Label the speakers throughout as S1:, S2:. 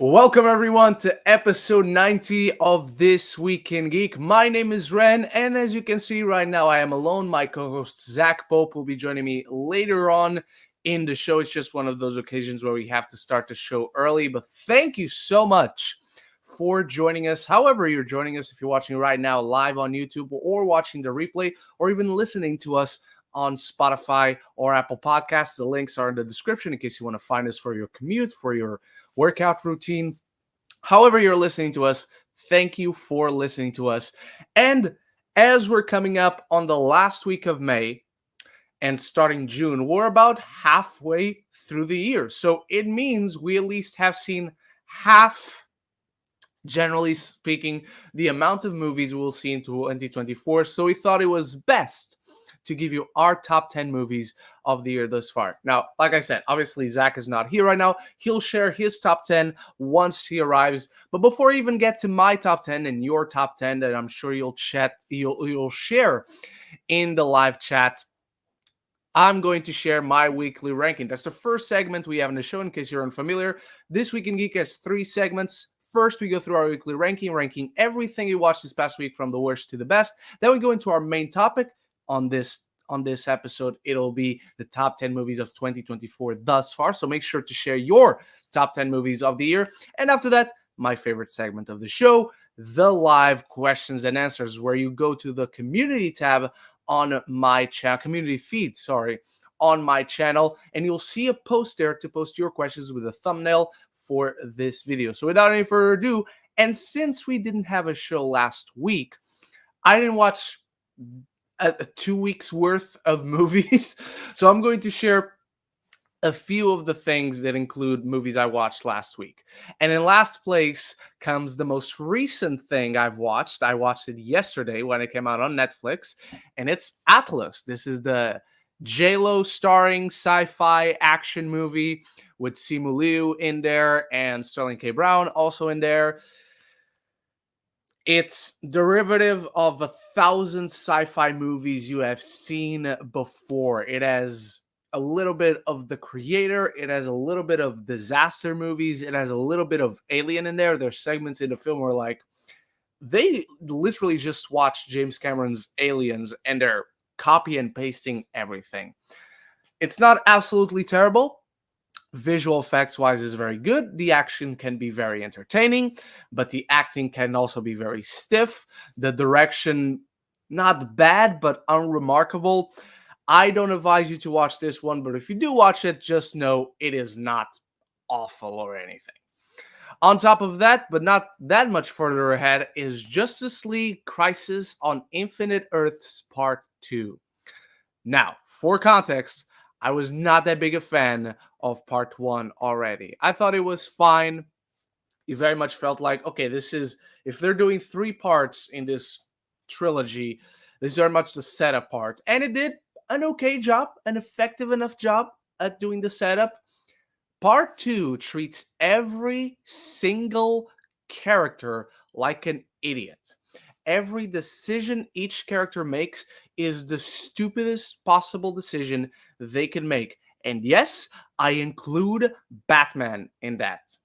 S1: Welcome everyone to episode 90 of This Week in Geek. My name is Ren, and as you can see right now, I am alone. My co-host Zach Pope will be joining me later on in the show. It's just one of those occasions where we have to start the show early, but thank you so much for joining us. However you're joining us, if you're watching right now live on YouTube or watching the replay or even listening to us on Spotify or Apple Podcasts, the links are in the description in case you want to find us for your commute, for your workout routine. However you're listening to us, thank you for listening to us. And as we're coming up on the last week of May and starting June, we're about halfway through the year. So it means we at least have seen half, generally speaking, the amount of movies we'll see in 2024. So we thought it was best to give you our top 10 movies of the year thus far. Now, like I said, obviously Zach is not here right now. He'll share his top 10 once he arrives. But before I even get to my top 10 and your top 10 that I'm sure you'll share in the live chat, I'm going to share my weekly ranking. That's the first segment we have in the show, in case you're unfamiliar. This Week in Geek has 3 segments. First, we go through our weekly ranking everything you watched this past week from the worst to the best. Then we go into our main topic. On this episode, it'll be the top 10 movies of 2024 thus far. So make sure to share your top 10 movies of the year. And after that, my favorite segment of the show, the live questions and answers, where you go to the community tab on my channel, community feed, on my channel, and you'll see a post there to post your questions with a thumbnail for this video. So without any further ado, and since we didn't have a show last week, I didn't watch a 2 weeks worth of movies. So I'm going to share a few of the things that include movies I watched last week. And in last place comes the most recent thing I've watched. I watched it yesterday when it came out on Netflix, and it's Atlas. This is the J-Lo starring sci-fi action movie with Simu Liu in there and Sterling K. Brown also in there. It's derivative of 1,000 sci-fi movies you have seen before. It has a little bit of The Creator. It has a little bit of disaster movies. It has a little bit of Alien in there. There's segments in the film where, like, they literally just watched James Cameron's Aliens and they're copy and pasting everything. It's not absolutely terrible. Visual effects wise is very good. The action can be very entertaining, but the acting can also be very stiff. The direction, not bad, but unremarkable. I don't advise you to watch this one, but if you do watch it, just know it is not awful or anything. On top of that, but not that much further ahead, is Justice League Crisis on Infinite Earths Part 2. Now, for context, I was not that big a fan of Part 1 already. I thought it was fine. It very much felt like, okay, this is, if they're doing 3 parts in this trilogy, this is very much the setup part. And it did an okay job, an effective enough job at doing the setup. Part 2 treats every single character like an idiot. Every decision each character makes is the stupidest possible decision they can make. And yes, I include Batman in that.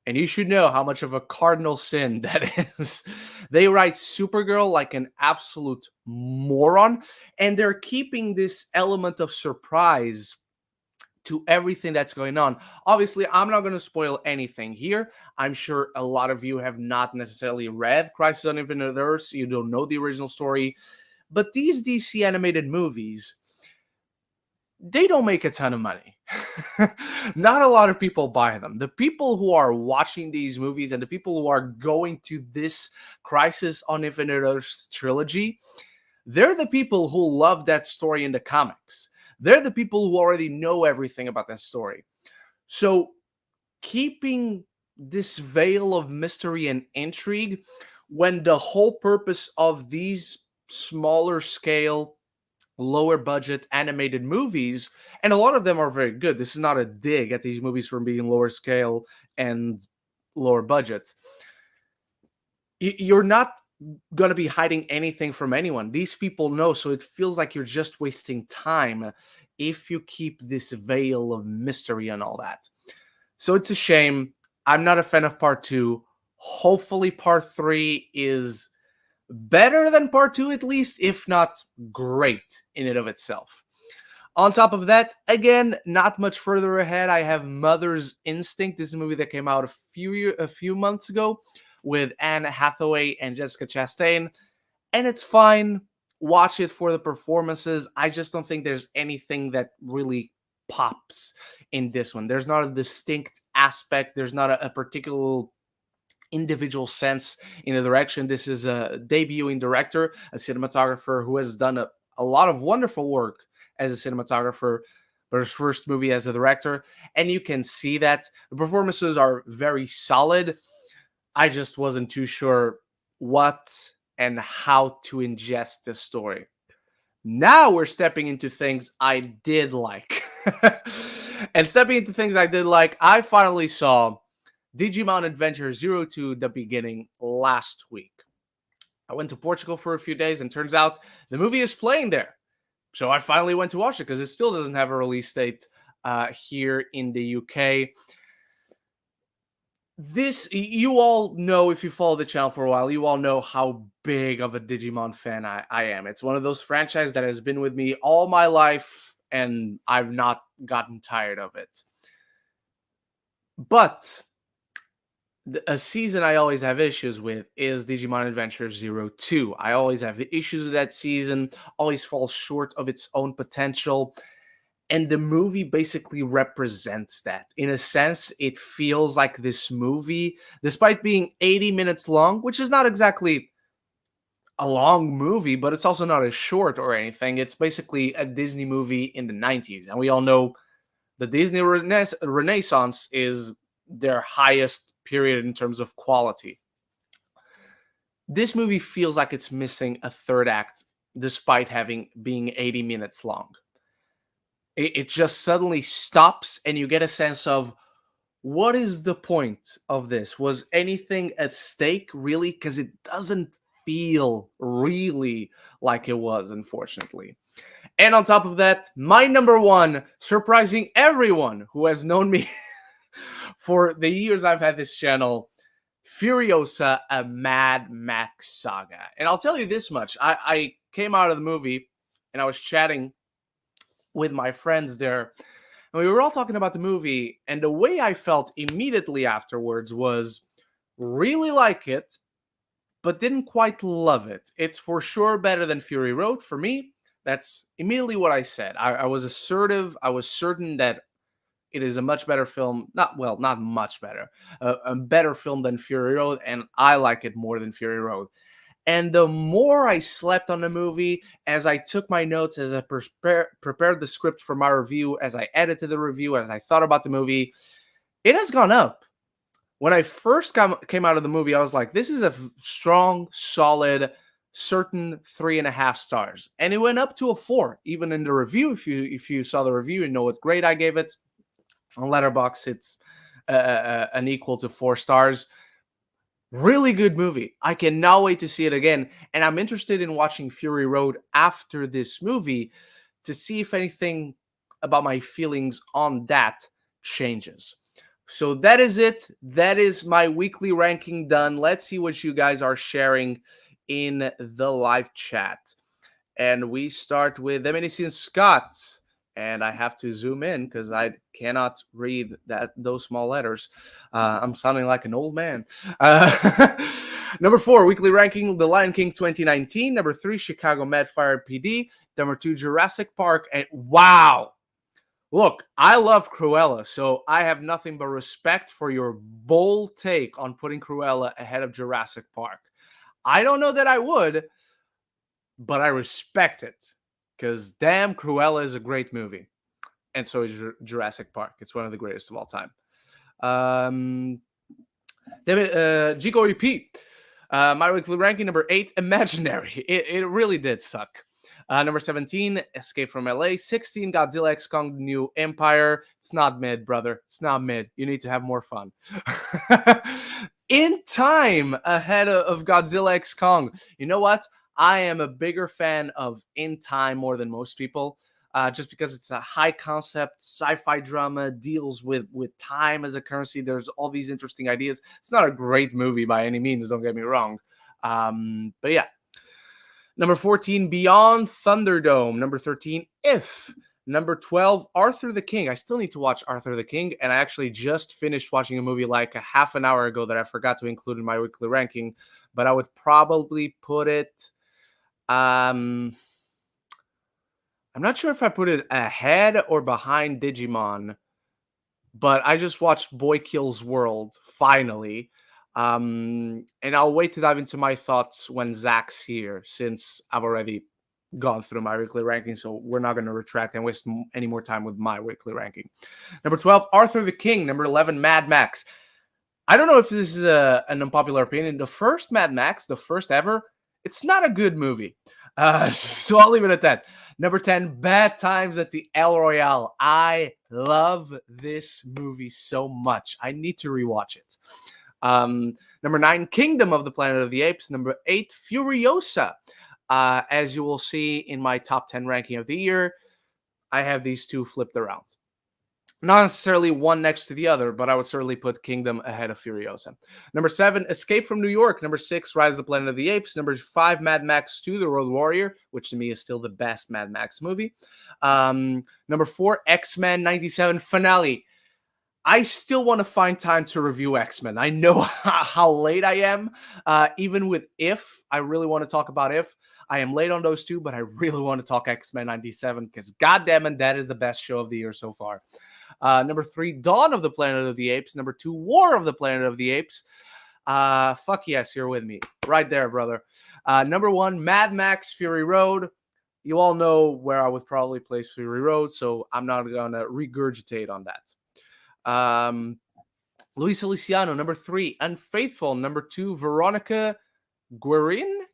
S1: And you should know how much of a cardinal sin that is. They write Supergirl like an absolute moron, and they're keeping this element of surprise to everything that's going on. Obviously, I'm not going to spoil anything here. I'm sure a lot of you have not necessarily read Crisis on Infinite Earths. You don't know the original story. But these DC animated movies, they don't make a ton of money. Not a lot of people buy them. The people who are watching these movies and the people who are going to this Crisis on Infinite Earths trilogy, they're the people who love that story in the comics. They're the people who already know everything about that story. So keeping this veil of mystery and intrigue when the whole purpose of these smaller scale, lower budget animated movies, and a lot of them are very good. This is not a dig at these movies for being lower scale and lower budgets. You're not going to be hiding anything from anyone. These people know, so it feels like you're just wasting time if you keep this veil of mystery and all that. So it's a shame. I'm not a fan of part two. Hopefully, part three is better than part two, at least, if not great in and of itself. On top of that, again, not much further ahead, I have Mother's Instinct. This is a movie that came out a few months ago with Anne Hathaway and Jessica Chastain, and it's fine. Watch it for the performances. I just don't think there's anything that really pops in this one. There's not a distinct aspect. There's not a particular individual sense in the direction. This is a debuting director, a cinematographer who has done a lot of wonderful work as a cinematographer, but his first movie as a director. And you can see that the performances are very solid. I just wasn't too sure what and how to ingest the story. Now we're stepping into things I did like. And stepping into things I did like, I finally saw Digimon Adventure 02 The Beginning last week. I went to Portugal for a few days, and turns out the movie is playing there. So I finally went to watch it because it still doesn't have a release date here in the UK. This, you all know, if you follow the channel for a while, you all know how big of a Digimon fan I am. It's one of those franchises that has been with me all my life, and I've not gotten tired of it. But a season I always have issues with is Digimon Adventure 02. I always have issues with that season, always falls short of its own potential. And the movie basically represents that. In a sense, it feels like this movie, despite being 80 minutes long, which is not exactly a long movie, but it's also not a short or anything. It's basically a Disney movie in the 90s. And we all know the Disney Renaissance is their highest period in terms of quality. This movie feels like it's missing a third act, despite being 80 minutes long. It just suddenly stops, and you get a sense of, what is the point of this? Was anything at stake, really? Because it doesn't feel really like it was, unfortunately. And on top of that, my number one, surprising everyone who has known me for the years I've had this channel, Furiosa, a Mad Max saga. And I'll tell you this much. I came out of the movie, and I was chatting with my friends there, and we were all talking about the movie, and the way I felt immediately afterwards was really like it, but didn't quite love it. It's for sure better than Fury Road for me. That's immediately what I said. I was assertive. I was certain that it is a much better film. Not much better. A better film than Fury Road, and I like it more than Fury Road. And the more I slept on the movie, as I took my notes, as I prepared the script for my review, as I edited the review, as I thought about the movie, it has gone up. When I first came out of the movie, I was like, this is a strong, solid, certain 3.5 stars. And it went up to a 4, even in the review. If you saw the review, you know what grade I gave it. On Letterboxd, it's an equal to 4 stars. Really good movie. I cannot wait to see it again. And I'm interested in watching Fury Road after this movie to see if anything about my feelings on that changes. So that is it. That is my weekly ranking done. Let's see what you guys are sharing in the live chat. And we start with Eminician Scott. And I have to zoom in because I cannot read those small letters. I'm sounding like an old man. Number 4, weekly ranking, The Lion King 2019. Number 3, Chicago Med Fire PD. Number 2, Jurassic Park. And wow! Look, I love Cruella, so I have nothing but respect for your bold take on putting Cruella ahead of Jurassic Park. I don't know that I would, but I respect it. Because damn, Cruella is a great movie. And so is Jurassic Park. It's one of the greatest of all time. Gigo EP. My weekly ranking, number 8, Imaginary. It really did suck. Number 17, Escape from LA. 16, Godzilla X Kong New Empire. It's not mid, brother. It's not mid. You need to have more fun. In time ahead of Godzilla X Kong. You know what? I am a bigger fan of In Time more than most people. just because it's a high concept sci-fi drama, deals with time as a currency. There's all these interesting ideas. It's not a great movie by any means, don't get me wrong. But yeah. Number 14, Beyond Thunderdome. Number 13, If. Number 12, Arthur the King. I still need to watch Arthur the King, and I actually just finished watching a movie like a half an hour ago that I forgot to include in my weekly ranking, but I would probably put it. I'm not sure if I put it ahead or behind Digimon, but I just watched Boy Kills World finally. And I'll wait to dive into my thoughts when Zach's here, since I've already gone through my weekly ranking, so we're not going to retract and waste any more time with my weekly ranking. Number 12, Arthur the King. Number 11, Mad Max. I don't know if this is an unpopular opinion. The first Mad Max, the first ever, it's not a good movie. So I'll leave it at that. Number 10, Bad Times at the El Royale. I love this movie so much. I need to rewatch it. Number 9, Kingdom of the Planet of the Apes. Number 8, Furiosa. As you will see in my top 10 ranking of the year, I have these two flipped around. Not necessarily one next to the other, but I would certainly put Kingdom ahead of Furiosa. Number 7, Escape from New York. Number 6, Rise of the Planet of the Apes. Number 5, Mad Max 2, The Road Warrior, which to me is still the best Mad Max movie. Number 4, X-Men 97 Finale. I still want to find time to review X-Men. I know how late I am. Even with If, I really want to talk about If. I am late on those two, but I really want to talk X-Men 97 because goddamn it, that is the best show of the year so far. Number 3, Dawn of the Planet of the Apes. Number 2, War of the Planet of the Apes. Fuck yes, you're with me. Right there, brother. Number 1, Mad Max Fury Road. You all know where I would probably place Fury Road, so I'm not going to regurgitate on that. Luis Feliciano, number 3, Unfaithful. Number 2, Veronica Guerin.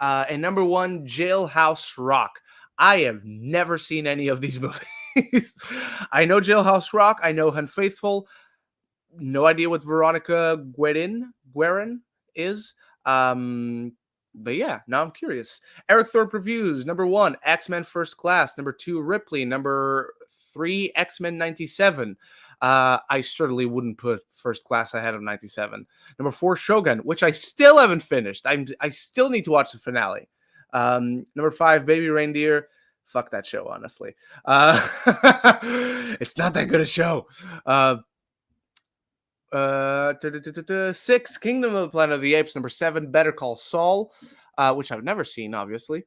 S1: And number 1, Jailhouse Rock. I have never seen any of these movies. I know Jailhouse Rock. I know Unfaithful. No idea what Veronica Guerin is. But yeah, now I'm curious. Eric Thorpe reviews. Number 1, X-Men First Class. Number 2, Ripley. Number 3, X-Men 97. I certainly wouldn't put First Class ahead of 97. Number 4, Shogun, which I still haven't finished. I still need to watch the finale. Number 5, Baby Reindeer. Fuck that show, honestly. It's not that good a show. 6, Kingdom of the Planet of the Apes. Number 7, Better Call Saul, which I've never seen, obviously.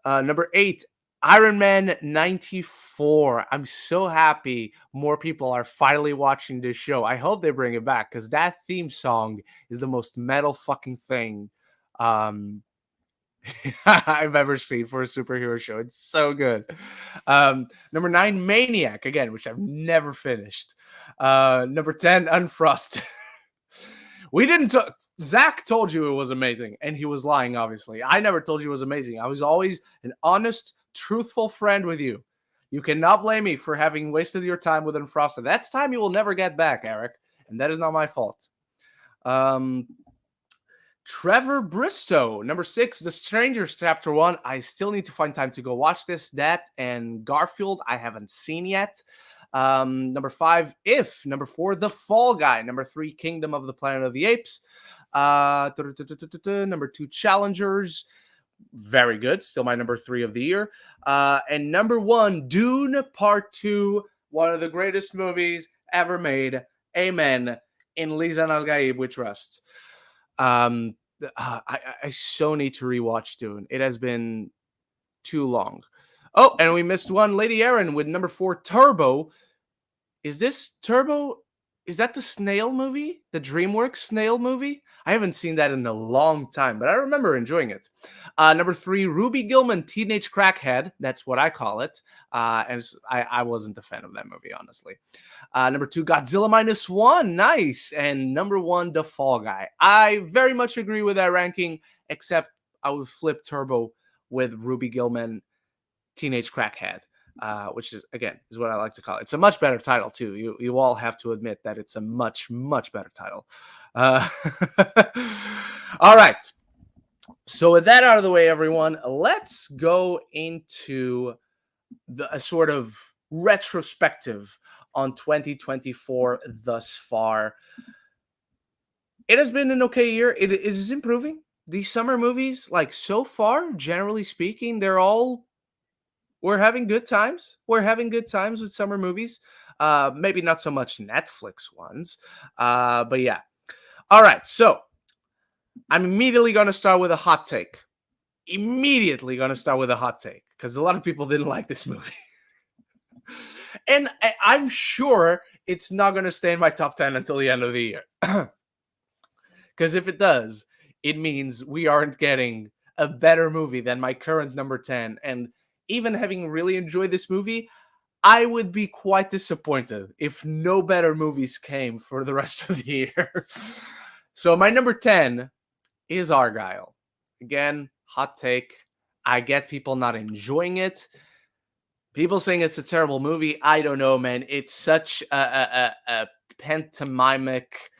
S1: Number 8, Iron Man 94. I'm so happy more people are finally watching this show. I hope they bring it back because that theme song is the most metal fucking thing I've ever seen for a superhero show. It's so good. Number 9, Maniac, again, which I've never finished. Number 10, Unfrosted. We didn't Zach told you it was amazing, and he was lying, obviously. I never told you it was amazing. I was always an honest, truthful friend with you. You cannot blame me for having wasted your time with Unfrosted. That's time you will never get back, Eric, and that is not my fault. Trevor Bristow, number 6, The Strangers, Chapter 1. I still need to find time to go watch this. That and Garfield, I haven't seen yet. Number 5, If. Number 4, The Fall Guy. Number 3, Kingdom of the Planet of the Apes. Number 2, Challengers. Very good. Still my number 3 of the year. And number 1, Dune Part 2. One of the greatest movies ever made. Amen. In Lisa Nalgaib, we trust. I so need to rewatch Dune. It has been too long. Oh, and we missed one. Lady Aaron with number 4, Turbo. Is this Turbo? Is that the snail movie? The DreamWorks snail movie? I haven't seen that in a long time, but I remember enjoying it. Number 3, Ruby Gillman, Teenage Crackhead. That's what I call it. And I wasn't a fan of that movie, honestly. Number 2, Godzilla -1. Nice. And number 1, The Fall Guy. I very much agree with that ranking, except I would flip Turbo with Ruby Gillman, Teenage Crackhead, which is, again, is what I like to call it. It's a much better title, too. You all have to admit that it's a much, much better title. All right. So with that out of the way, everyone, let's go into a sort of retrospective on 2024 thus far, it has been an okay year. It is improving. These summer movies, like so far, generally speaking, we're having good times. We're having good times with summer movies. Maybe not so much Netflix ones, but yeah. All right, so I'm immediately going to start with a hot take. Immediately going to start with a hot take because a lot of people didn't like this movie. And I'm sure it's not going to stay in my top 10 until the end of the year. Because if it does, it means we aren't getting a better movie than my current number 10. And even having really enjoyed this movie, I would be quite disappointed if no better movies came for the rest of the year. So my number 10 is Argyle. Again, hot take. I get people not enjoying it. People saying it's a terrible movie. I don't know, man. It's such a pantomimic,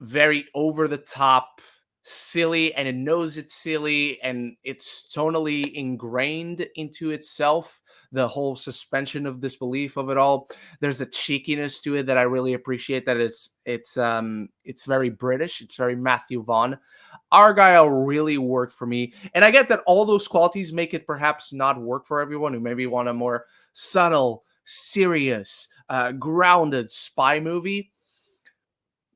S1: very over the top, silly, and it knows it's silly, and it's tonally ingrained into itself. The whole suspension of disbelief of it all. There's a cheekiness to it that I really appreciate. That it's very British. It's very Matthew Vaughn. Argyle really worked for me. And I get that all those qualities make it perhaps not work for everyone who maybe want a more subtle, serious, grounded spy movie.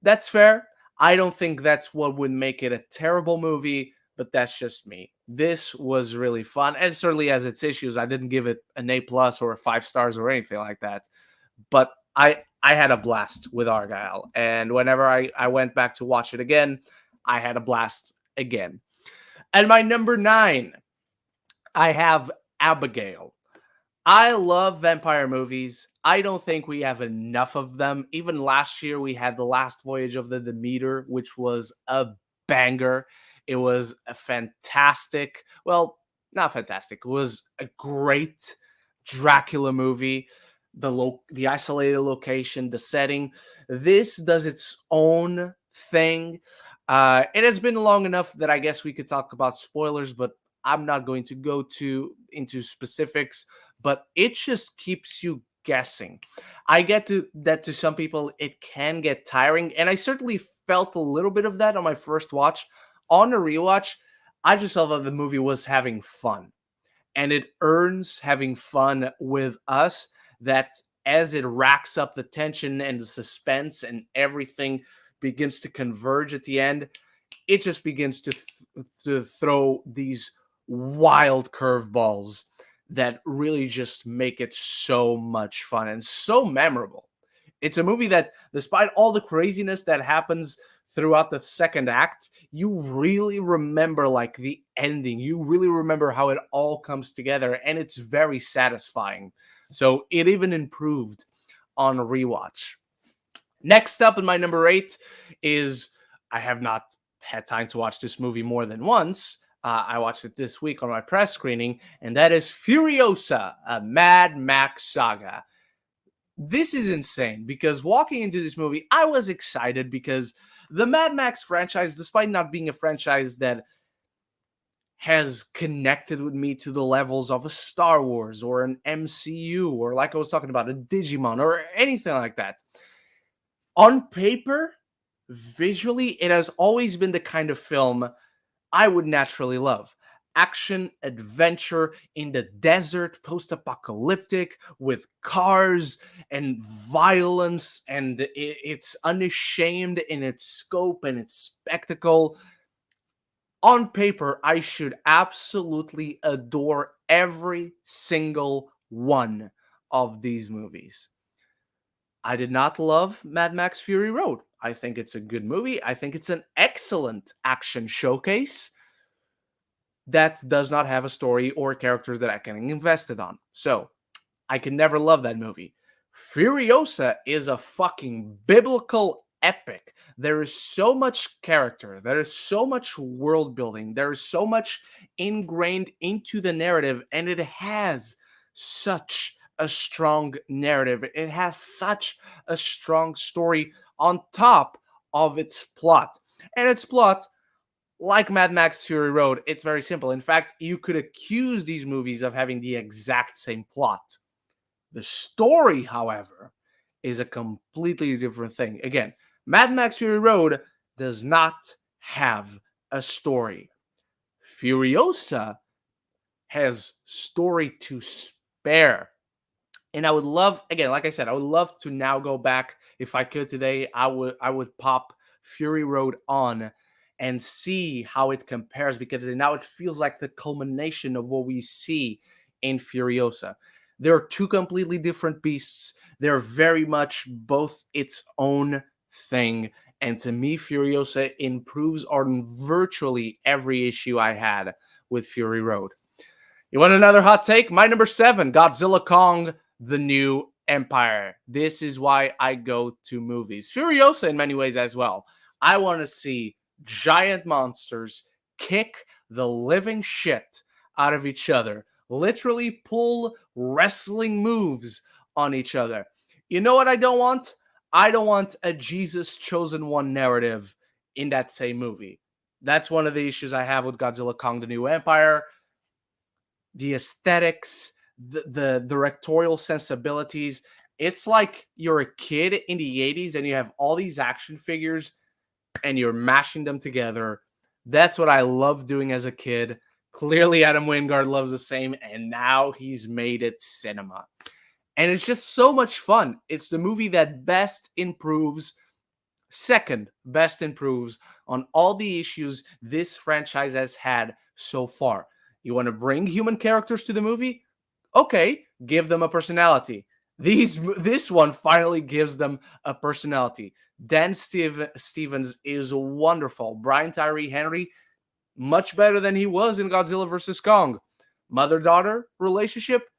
S1: That's fair. I don't think that's what would make it a terrible movie, but that's just me. This was really fun, and certainly has its issues. I didn't give it an A plus or 5 stars or anything like that, but I had a blast with Argyle, and whenever I went back to watch it again, I had a blast again. And my number 9, I have Abigail. I love vampire movies. I don't think we have enough of them. Even last year, we had The Last Voyage of the Demeter, which was a banger. It was a fantastic, well, not fantastic. It was a great Dracula movie. The isolated location, the setting. This does its own thing. It has been long enough that I guess we could talk about spoilers, but I'm not going to go into specifics. But it just keeps you guessing. I get to that to some people it can get tiring, and I certainly felt a little bit of that on my first watch. On a rewatch, I just felt that the movie was having fun, and it earns having fun with us. That as it racks up the tension and the suspense, and everything begins to converge at the end, it just begins to throw these wild curveballs that really just make it so much fun and so memorable. It's a movie that, despite all the craziness that happens throughout the second act, you really remember like the ending. You really remember how it all comes together, and it's very satisfying. So it even improved on a rewatch. Next up in my number 8 is, I have not had time to watch this movie more than once. I watched it this week on my press screening, and that is Furiosa, a Mad Max saga. This is insane because walking into this movie, I was excited because the Mad Max franchise, despite not being a franchise that has connected with me to the levels of a Star Wars or an MCU or, like I was talking about, a Digimon or anything like that, on paper, visually, it has always been the kind of film I would naturally love. Action, adventure in the desert, post apocalyptic, with cars and violence, and it's unashamed in its scope and its spectacle. On paper, I should absolutely adore every single one of these movies. I did not love Mad Max Fury Road. I think it's a good movie. I think it's an excellent action showcase that does not have a story or characters that I can invest it on. So I can never love that movie. Furiosa is a fucking biblical epic. There is so much character, there is so much world building, there is so much ingrained into the narrative, and it has such a strong narrative. It has such a strong story on top of its plot. And its plot like Mad Max Fury Road, it's very simple. In fact, you could accuse these movies of having the exact same plot. The story, however, is a completely different thing. Again, Mad Max Fury Road does not have a story. Furiosa has story to spare. And I would love, again, like I said, I would love to now go back. If I could today, I would pop Fury Road on and see how it compares, because now it feels like the culmination of what we see in Furiosa. They're two completely different beasts. They're very much both its own thing. And to me, Furiosa improves on virtually every issue I had with Fury Road. You want another hot take? My number 7, Godzilla Kong, The New Empire. This is why I go to movies. Furiosa in many ways as well. I want to see giant monsters kick the living shit out of each other. Literally pull wrestling moves on each other. You know what I don't want? I don't want a Jesus Chosen One narrative in that same movie. That's one of the issues I have with Godzilla Kong, The New Empire. The aesthetics, the directorial sensibilities. It's like you're a kid in the 80s and you have all these action figures and you're mashing them together. That's what I loved doing as a kid. Clearly, Adam Wingard loves the same, and now he's made it cinema. And it's just so much fun. It's the movie that second best improves on all the issues this franchise has had so far. You want to bring human characters to the movie? Okay, give them a personality. This one finally gives them a personality. Dan Stevens is wonderful. Brian Tyree Henry, much better than he was in Godzilla vs. Kong. Mother-daughter relationship,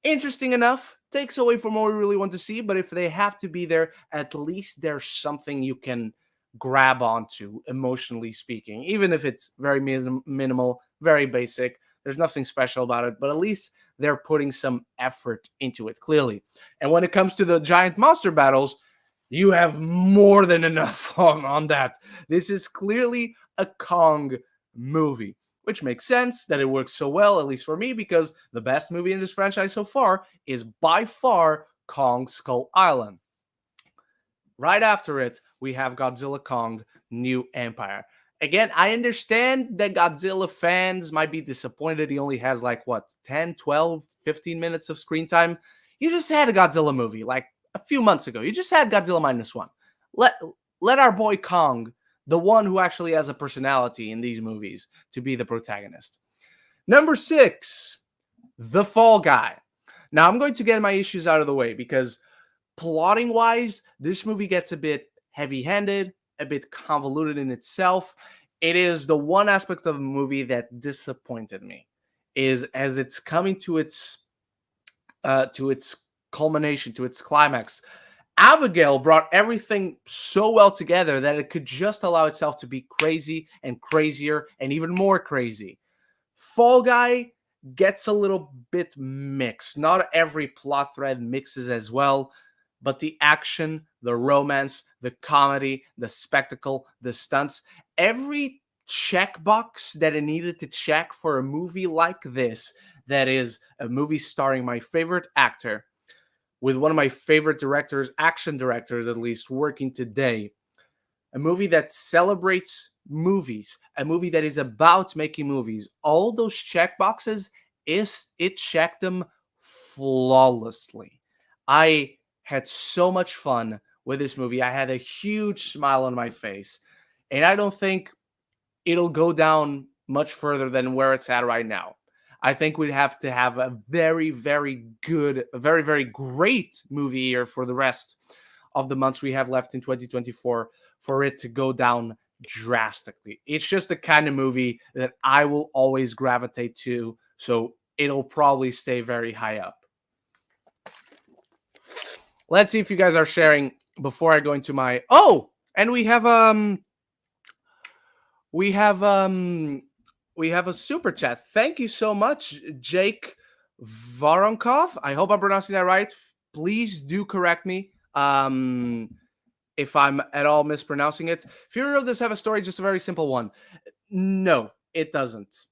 S1: interesting enough. Takes away from what we really want to see, but if they have to be there, at least there's something you can grab onto, emotionally speaking. Even if it's very minimal, very basic, there's nothing special about it, but at least they're putting some effort into it, clearly. And when it comes to the giant monster battles, you have more than enough on that. This is clearly a Kong movie, which makes sense that it works so well, at least for me, because the best movie in this franchise so far is by far Kong Skull Island. Right after it, we have Godzilla Kong New Empire. Again, I understand that Godzilla fans might be disappointed he only has like, what, 10, 12, 15 minutes of screen time? You just had a Godzilla movie like a few months ago. You just had Godzilla -1. Let our boy Kong, the one who actually has a personality in these movies, to be the protagonist. Number 6, The Fall Guy. Now, I'm going to get my issues out of the way because plotting-wise, this movie gets a bit heavy-handed, a bit convoluted in itself. It is the one aspect of the movie that disappointed me, is as it's coming to its culmination, to its climax. Abigail brought everything so well together that it could just allow itself to be crazy and crazier and even more crazy. Fall Guy gets a little bit mixed. Not every plot thread mixes as well, but the action, the romance, the comedy, the spectacle, the stunts, every checkbox that it needed to check for a movie like this, that is a movie starring my favorite actor, with one of my favorite directors, action directors at least, working today. A movie that celebrates movies, a movie that is about making movies. All those checkboxes, it checked them flawlessly. I had so much fun with this movie. I had a huge smile on my face. And I don't think it'll go down much further than where it's at right now. I think we'd have to have a very, very good, a very, very great movie year for the rest of the months we have left in 2024 for it to go down drastically. It's just the kind of movie that I will always gravitate to, so it'll probably stay very high up. Let's see if you guys are sharing before I go into my... Oh, and we have a super chat. Thank you so much, Jake Voronkov. I hope I'm pronouncing that right. Please do correct me if I'm at all mispronouncing it. Fury Road does have a story, just a very simple one. No, it doesn't.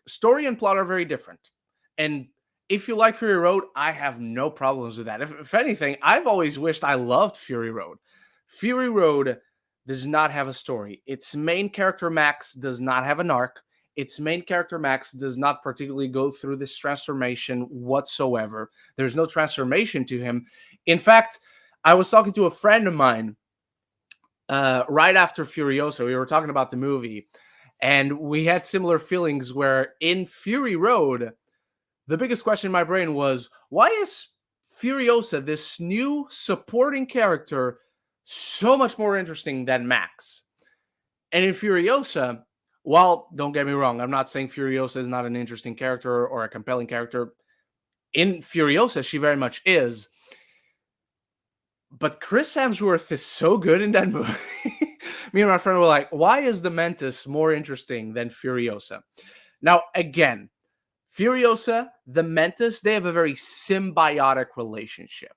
S1: Story and plot are very different. And if you like Fury Road, I have no problems with that. If anything, I've always wished I loved Fury Road. Fury Road does not have a story. Its main character, Max, does not have an arc. Its main character, Max, does not particularly go through this transformation whatsoever. There's no transformation to him. In fact, I was talking to a friend of mine right after Furiosa. We were talking about the movie, and we had similar feelings where in Fury Road, the biggest question in my brain was, why is Furiosa, this new supporting character, so much more interesting than Max? And in Furiosa, while don't get me wrong, I'm not saying Furiosa is not an interesting character or a compelling character. In Furiosa, she very much is. But Chris Hemsworth is so good in that movie. Me and my friend were like, why is the Mantis more interesting than Furiosa? Now, again, Furiosa, the Mantis, they have a very symbiotic relationship.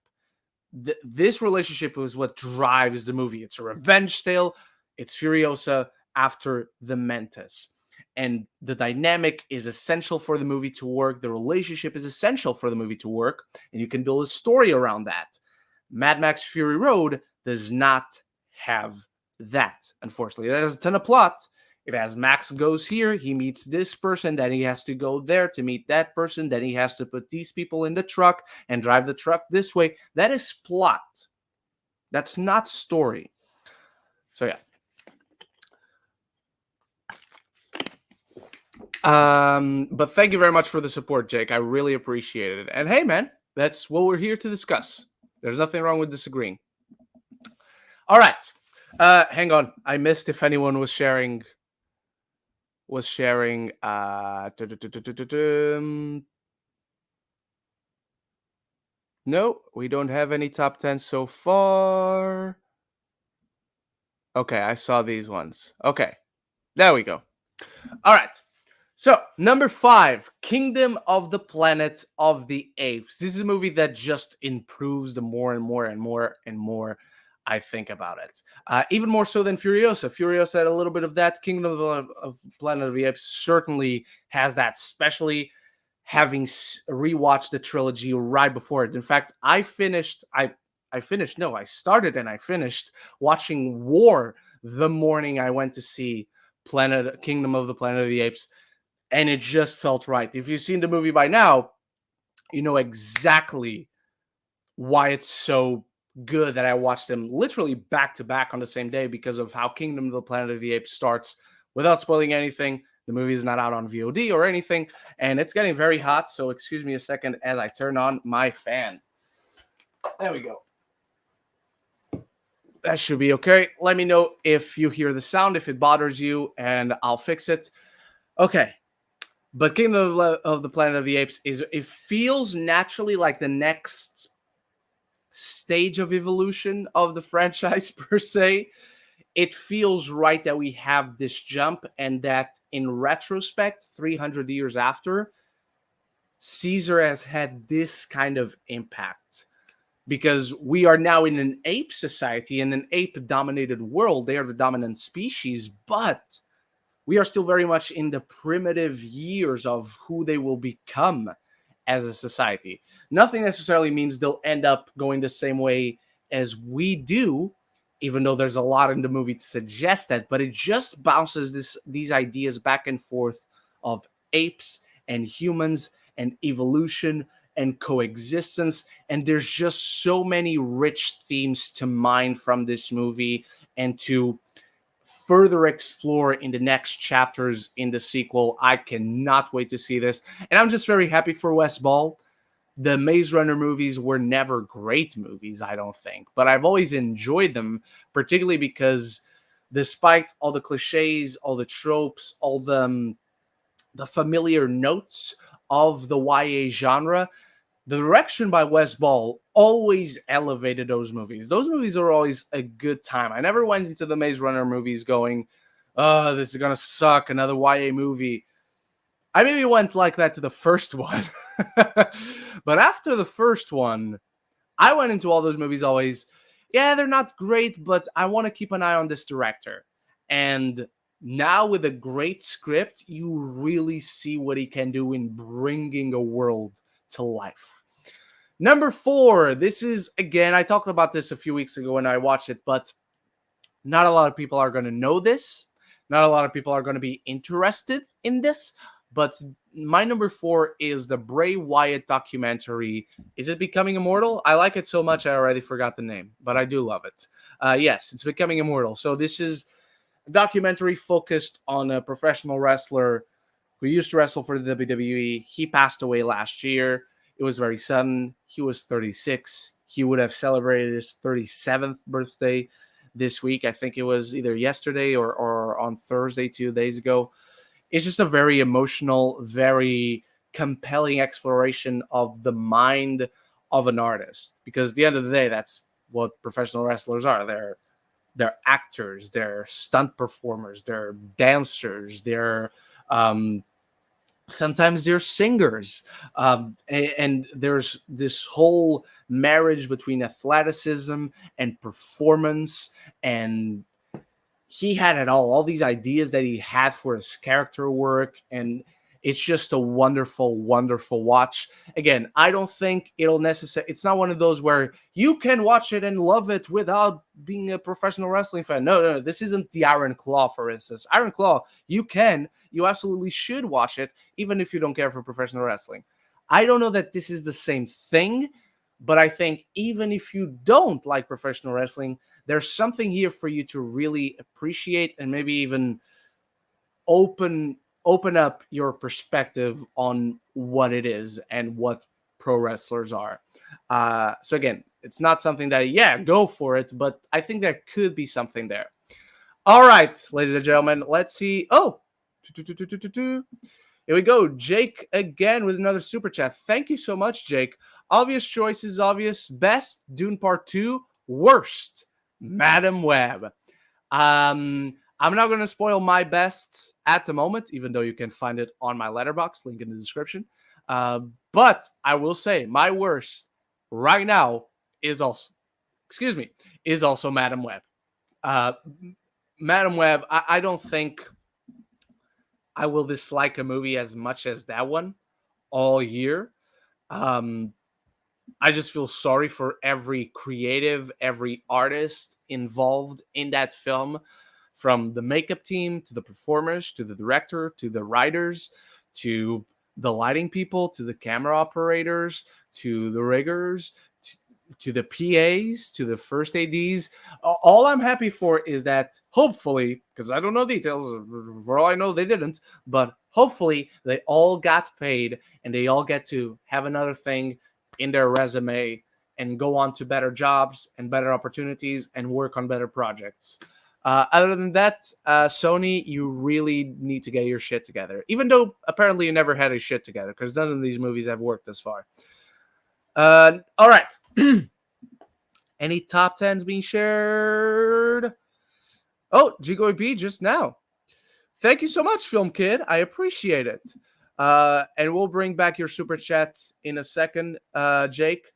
S1: This relationship is what drives the movie. It's a revenge tale. It's Furiosa after the Mantis. And the dynamic is essential for the movie to work. The relationship is essential for the movie to work. And you can build a story around that. Mad Max Fury Road does not have that, unfortunately. It has a ton of plot. It has Max goes here, he meets this person, then he has to go there to meet that person, then he has to put these people in the truck and drive the truck this way. That is plot. That's not story. So yeah. But thank you very much for the support, Jake. I really appreciate it. And hey, man, that's what we're here to discuss. There's nothing wrong with disagreeing. All right. Hang on. I missed if anyone was sharing. No, we don't have any top 10 so far. Okay, I saw these ones. Okay, there we go. All right. So, number 5, Kingdom of the Planet of the Apes. This is a movie that just improves the more and more and more and more I think about it. Even more so than Furiosa. Furiosa had a little bit of that. Kingdom of Planet of the Apes certainly has that, especially having rewatched the trilogy right before it. In fact, I started and I finished watching War the morning I went to see Kingdom of the Planet of the Apes, and it just felt right. If you've seen the movie by now, you know exactly why it's so good that I watched them literally back to back on the same day because of how Kingdom of the Planet of the Apes starts. Without spoiling anything, the movie is not out on VOD or anything, and it's getting very hot, so excuse me a second as I turn on my fan. There we go. That should be okay. Let me know if you hear the sound, if it bothers you, and I'll fix it. Okay. But Kingdom of the Planet of the Apes it feels naturally like the next stage of evolution of the franchise per se. It feels right that we have this jump, and that in retrospect, 300 years after, Caesar has had this kind of impact. Because we are now in an ape society, in an ape-dominated world. They are the dominant species, but we are still very much in the primitive years of who they will become as a society. Nothing necessarily means they'll end up going the same way as we do, even though there's a lot in the movie to suggest that, but it just bounces these ideas back and forth of apes and humans and evolution and coexistence, and there's just so many rich themes to mine from this movie and to further explore in the next chapters in the sequel. I cannot wait to see this, and I'm just very happy for Wes Ball. The Maze Runner movies were never great movies, I don't think, but I've always enjoyed them, particularly because despite all the cliches, all the tropes, all the familiar notes of the YA genre, the direction by Wes Ball always elevated those movies. Those movies are always a good time. I never went into the Maze Runner movies going, oh, this is going to suck, another YA movie. I maybe went like that to the first one. But after the first one, I went into all those movies always, yeah, they're not great, but I want to keep an eye on this director. And Now with a great script, you really see what he can do in bringing a world to life. Number 4, this is, again, I talked about this a few weeks ago when I watched it, but not a lot of people are going to know this. Not a lot of people are going to be interested in this. But my number 4 is the Bray Wyatt documentary. Is it Becoming Immortal? I like it so much I already forgot the name, but I do love it. Yes, it's Becoming Immortal. So this is a documentary focused on a professional wrestler who used to wrestle for the WWE. He passed away last year. It was very sudden. He was 36. He would have celebrated his 37th birthday this week. I think it was either yesterday or on Thursday, 2 days ago. It's just a very emotional, very compelling exploration of the mind of an artist. Because at the end of the day, that's what professional wrestlers are. They're actors, they're stunt performers, they're dancers, they're sometimes they're singers, and there's this whole marriage between athleticism and performance, and he had it all these ideas that he had for his character work, and it's just a wonderful, wonderful watch. Again, I don't think it's not one of those where you can watch it and love it without being a professional wrestling fan. No, this isn't the Iron Claw, for instance. Iron Claw, you absolutely should watch it, even if you don't care for professional wrestling. I don't know that this is the same thing, but I think even if you don't like professional wrestling, there's something here for you to really appreciate and maybe even open up your perspective on what it is and what pro wrestlers are. So again, it's not something that, go for it, but I think there could be something there. All right, ladies and gentlemen, let's see. Oh, here we go. Jake again with another super chat. Thank you so much, Jake. Obvious choices, obvious. Best, Dune Part 2. Worst, Madam Web. I'm not going to spoil my best at the moment, even though you can find it on my Letterboxd, link in the description. But I will say my worst right now is also Madam Web. Madam Web, I don't think I will dislike a movie as much as that one all year. I just feel sorry for every creative, every artist involved in that film, from the makeup team to the performers to the director to the writers to the lighting people to the camera operators to the riggers to the PAs to the first ADs. All I'm happy for is that hopefully, because I don't know details, for all I know they didn't, but hopefully they all got paid and they all get to have another thing in their resume and go on to better jobs and better opportunities and work on better projects. Other than that, Sony, you really need to get your shit together. Even though apparently you never had a shit together, because none of these movies have worked this far. All right. Any top 10s being shared? Oh, GGOP just now. Thank you so much, Film Kid. I appreciate it. And we'll bring back your super chat in a second, Jake.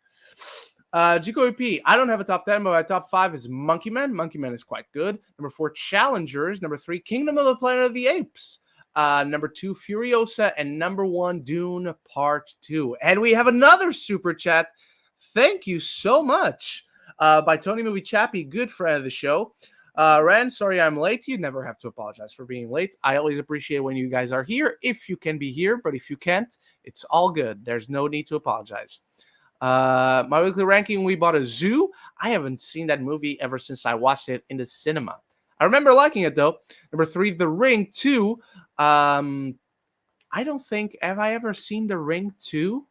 S1: GQAP, I don't have a top 10, but my top 5 is Monkey Man. Monkey Man is quite good. Number 4, Challengers. Number 3, Kingdom of the Planet of the Apes. Number 2, Furiosa. And number 1, Dune Part 2. And we have another super chat. Thank you so much. By Tony Movie Chappie, good friend of the show. Ren, sorry I'm late. You never have to apologize for being late. I always appreciate when you guys are here, if you can be here. But if you can't, it's all good. There's no need to apologize. My weekly ranking, we bought a zoo. I haven't seen that movie ever since I watched it in the cinema. I remember liking it, though. Number 3, The Ring 2. I don't think, have I ever seen The Ring 2?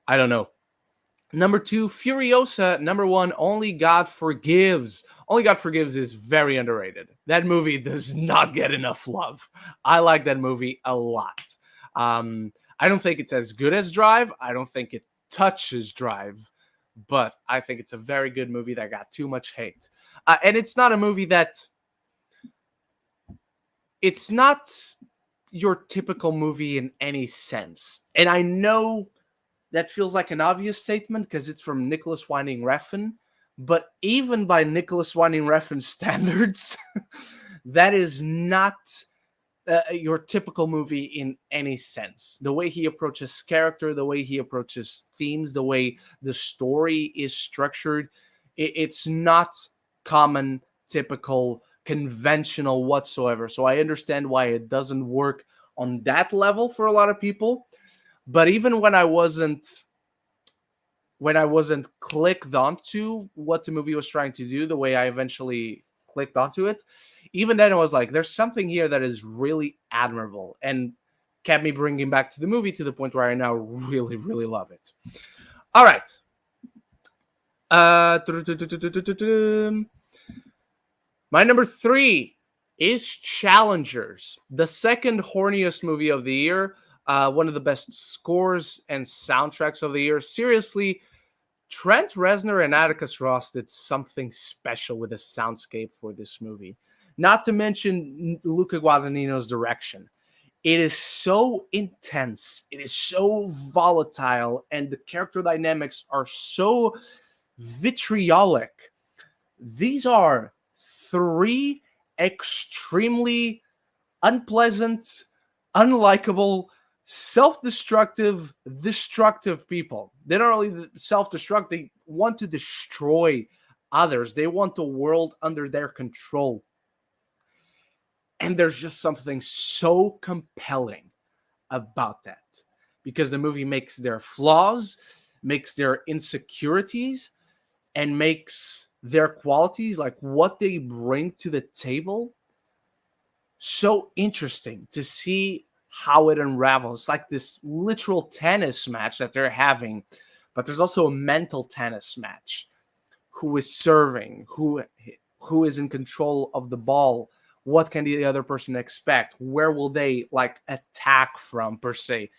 S1: I don't know. Number 2, Furiosa. Number 1, Only God Forgives. Only God Forgives is very underrated. That movie does not get enough love. I like that movie a lot. I don't think it's as good as Drive. I don't think it touches Drive, but I think it's a very good movie that got too much hate. And it's not a movie it's not your typical movie in any sense. And I know that feels like an obvious statement because it's from Nicholas Winding Refn, but even by Nicholas Winding Refn standards, that is not your typical movie in any sense. The way he approaches character, the way he approaches themes, the way the story is structured, it's not common, typical, conventional whatsoever. So I understand why it doesn't work on that level for a lot of people. But even when I wasn't clicked onto what the movie was trying to do, the way I eventually clicked onto it, even then I was like, there's something here that is really admirable and kept me bringing back to the movie to the point where I now really, really love it. All right. My number 3 is Challengers, the second horniest movie of the year, one of the best scores and soundtracks of the year. Seriously, Trent Reznor and Atticus Ross did something special with the soundscape for this movie. Not to mention Luca Guadagnino's direction. It is so intense. It is so volatile, and the character dynamics are so vitriolic. These are 3 extremely unpleasant, unlikable, self-destructive, destructive people. They're not only self-destruct, they want to destroy others. They want the world under their control. And there's just something so compelling about that, because the movie makes their flaws, makes their insecurities, and makes their qualities, like what they bring to the table, so interesting to see how it unravels. It's like this literal tennis match that they're having, but there's also a mental tennis match. Who is serving? Who is in control of the ball? What can the other person expect? Where will they attack from, per se?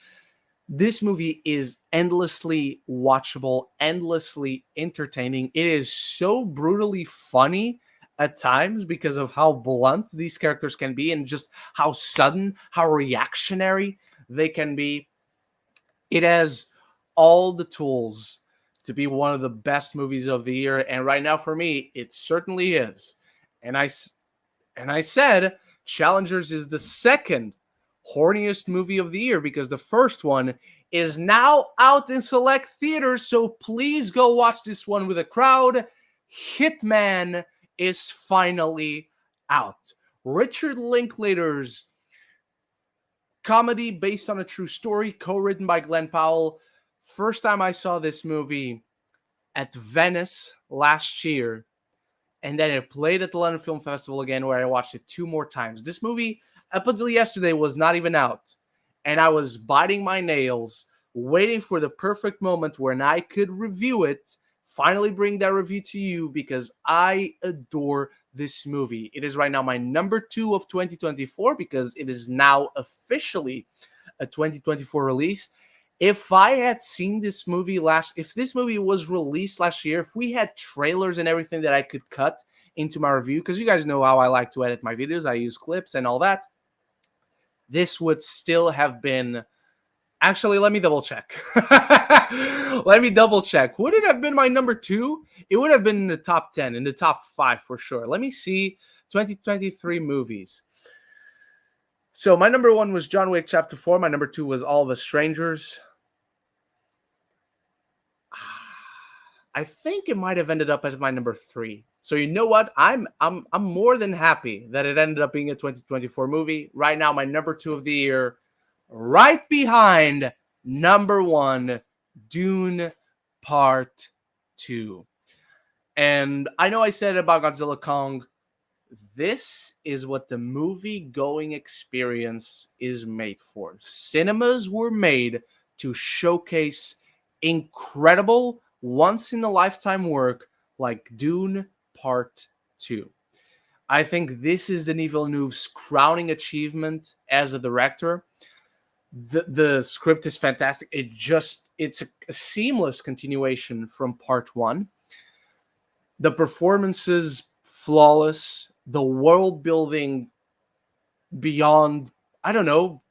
S1: This movie is endlessly watchable, endlessly entertaining. It is so brutally funny at times because of how blunt these characters can be and just how sudden, how reactionary they can be. It has all the tools to be one of the best movies of the year, and right now for me, it certainly is. And I said Challengers is the second horniest movie of the year because the first one is now out in select theaters, so please go watch this one with a crowd. Hitman is finally out. Richard Linklater's comedy based on a true story, co-written by Glenn Powell. First time I saw this movie at Venice last year, and then it played at the London Film Festival again, where I watched it 2 more times. This movie, up until yesterday, was not even out, and I was biting my nails, waiting for the perfect moment when I could review it, finally bring that review to you, because I adore this movie. It is right now my number 2 of 2024, because it is now officially a 2024 release. If I had seen this movie if this movie was released last year, if we had trailers and everything that I could cut into my review, because you guys know how I like to edit my videos, I use clips and all that, this would still have been... Actually, let me double check. Let me double check. Would it have been my number 2? It would have been in the top 10, in the top 5 for sure. Let me see 2023 movies. So my number 1 was John Wick Chapter 4. My number 2 was All of Us Strangers. I think it might have ended up as my number 3. So you know what? I'm more than happy that it ended up being a 2024 movie. Right now, my number 2 of the year, right behind number 1, Dune Part 2. And I know I said about Godzilla Kong, this is what the movie-going experience is made for. Cinemas were made to showcase incredible, once-in-a-lifetime work like Dune Part 2. I think this is Denis Villeneuve's crowning achievement as a director. The script is fantastic. It's a seamless continuation from Part 1. The performances, flawless. The world building beyond, I don't know,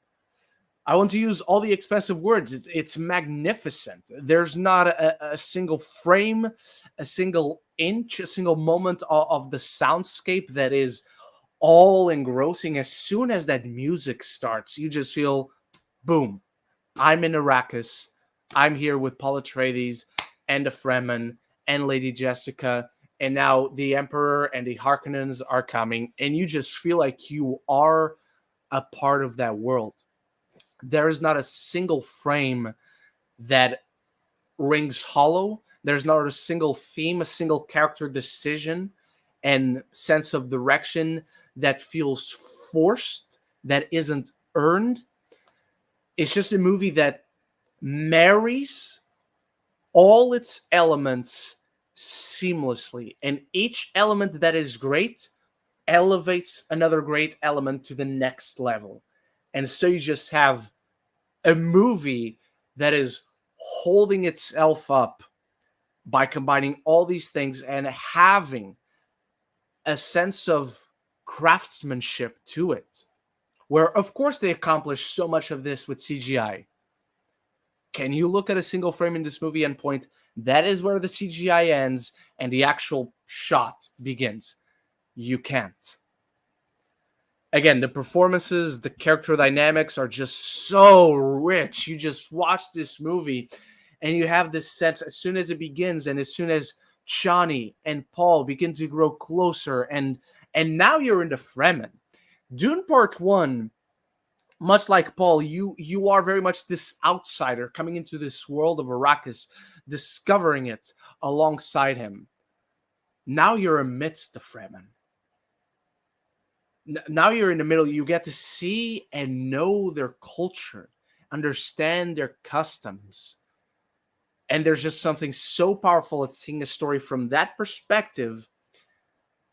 S1: I want to use all the expensive words. It's magnificent. There's not a single frame, a single inch, a single moment of the soundscape that is all engrossing. As soon as that music starts, you just feel, boom, I'm in Arrakis. I'm here with Paul Atreides and the Fremen and Lady Jessica, and now the Emperor and the Harkonnens are coming, and you just feel like you are a part of that world. There is not a single frame that rings hollow. There's not a single theme, a single character decision and sense of direction that feels forced, that isn't earned. It's just a movie that marries all its elements seamlessly, and each element that is great elevates another great element to the next level. And so you just have a movie that is holding itself up by combining all these things and having a sense of craftsmanship to it, where of course they accomplish so much of this with CGI. Can you look at a single frame in this movie and point, that is where the CGI ends and the actual shot begins? You can't. Again, the performances, the character dynamics are just so rich. You just watch this movie and you have this sense, as soon as it begins and as soon as Chani and Paul begin to grow closer, and now you're in the Fremen. Dune Part 1, much like Paul, you are very much this outsider coming into this world of Arrakis, discovering it alongside him. Now you're amidst the Fremen. Now you're in the middle. You get to see and know their culture, understand their customs. And there's just something so powerful at seeing a story from that perspective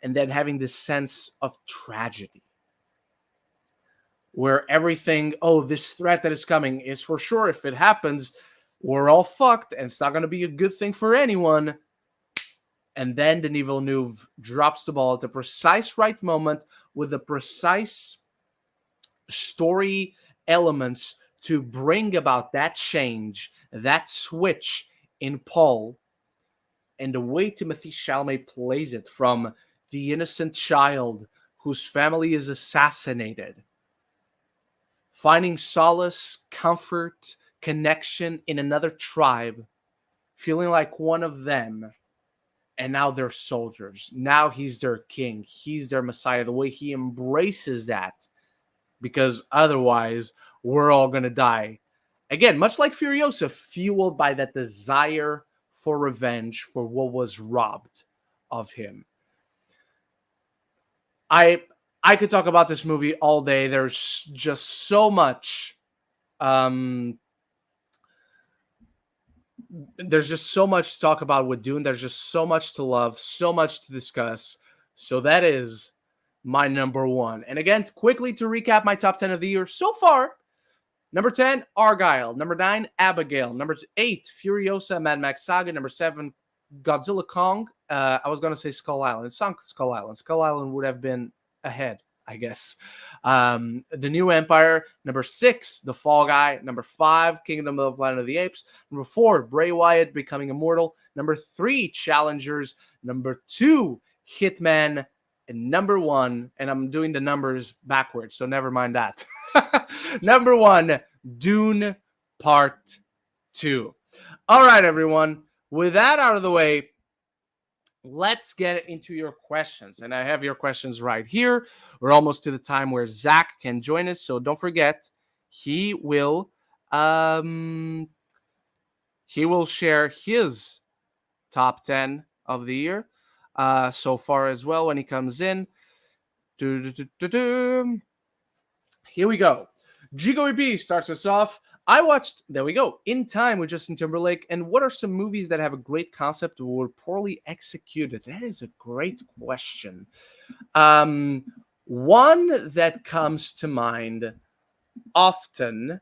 S1: and then having this sense of tragedy, where everything, oh, this threat that is coming is for sure, if it happens, we're all fucked and it's not going to be a good thing for anyone. And then Denis Villeneuve drops the ball at the precise right moment with the precise story elements to bring about that change, that switch in Paul, and the way Timothée Chalamet plays it, from the innocent child whose family is assassinated, finding solace, comfort, connection in another tribe, feeling like one of them, and now they're soldiers. Now he's their king. He's their Messiah. The way he embraces that, because otherwise we're all going to die. Again, much like Furiosa, fueled by that desire for revenge for what was robbed of him. I could talk about this movie all day. There's just so much. There's just so much to talk about with Dune. There's just so much to love, so much to discuss. So that is my number one. And again, quickly to recap my top 10 of the year so far. Number 10, Argyle. Number 9, Abigail. Number 8, Furiosa, Mad Max Saga. Number 7, Godzilla Kong. I was going to say Skull Island. It's not Skull Island. Skull Island would have been ahead, I guess. The New Empire. Number 6, The Fall Guy. Number 5, Kingdom of the Planet of the Apes. Number 4, Bray Wyatt, Becoming Immortal. Number 3, Challengers. Number 2, Hitman. And number 1, and I'm doing the numbers backwards, so never mind that. Number 1, Dune Part 2. All right, everyone. With that out of the way, let's get into your questions. And I have your questions right here. We're almost to the time where Zach can join us, so don't forget, he will share his top 10 of the year so far as well when he comes in. Here we go. Gigo starts us off. I watched, there we go, In Time with Justin Timberlake. And what are some movies that have a great concept but were poorly executed? That is a great question. One that comes to mind often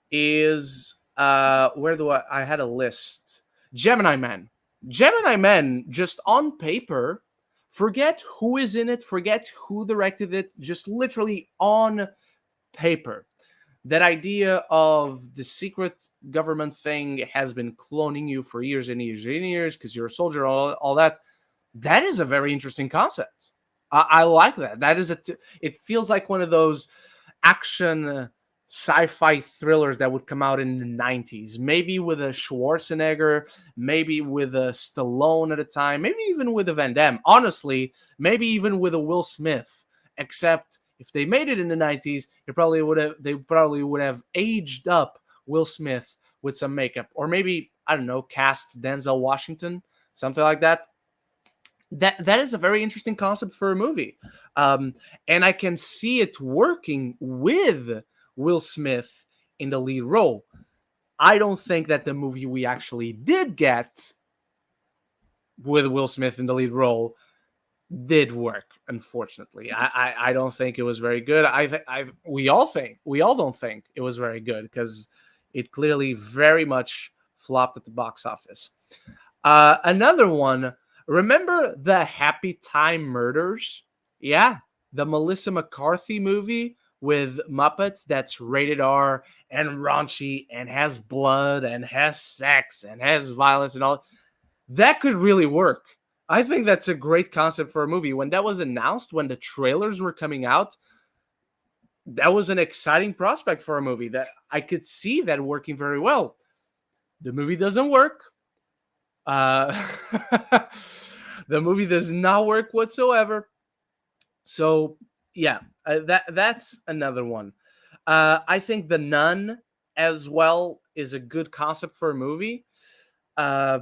S1: is, I had a list. Gemini Man. Gemini Man, just on paper, forget who is in it, forget who directed it, just literally on paper. That idea of the secret government thing has been cloning you for years and years and years because you're a soldier, all that. That is a very interesting concept. I like that. That is it feels like one of those action sci-fi thrillers that would come out in the 90s. Maybe with a Schwarzenegger, maybe with a Stallone at a time, maybe even with a Van Damme. Honestly, maybe even with a Will Smith. Except if they made it in the 90s, they probably would have aged up Will Smith with some makeup, or maybe, I don't know, cast Denzel Washington, something like that. That is a very interesting concept for a movie, um, and I can see it working with Will Smith in the lead role. I don't think that the movie we actually did get with Will Smith in the lead role did work. Unfortunately, I don't think it was very good. We all don't think it was very good because it clearly very much flopped at the box office. Another one. Remember the Happy Time Murders? Yeah, the Melissa McCarthy movie with Muppets that's rated R and raunchy and has blood and has sex and has violence and all. That could really work. I think that's a great concept for a movie. When that was announced, when the trailers were coming out, that was an exciting prospect for a movie that I could see that working very well. The movie doesn't work. Uh, the movie does not work whatsoever. So yeah, that's another one. I think The Nun as well is a good concept for a movie, uh,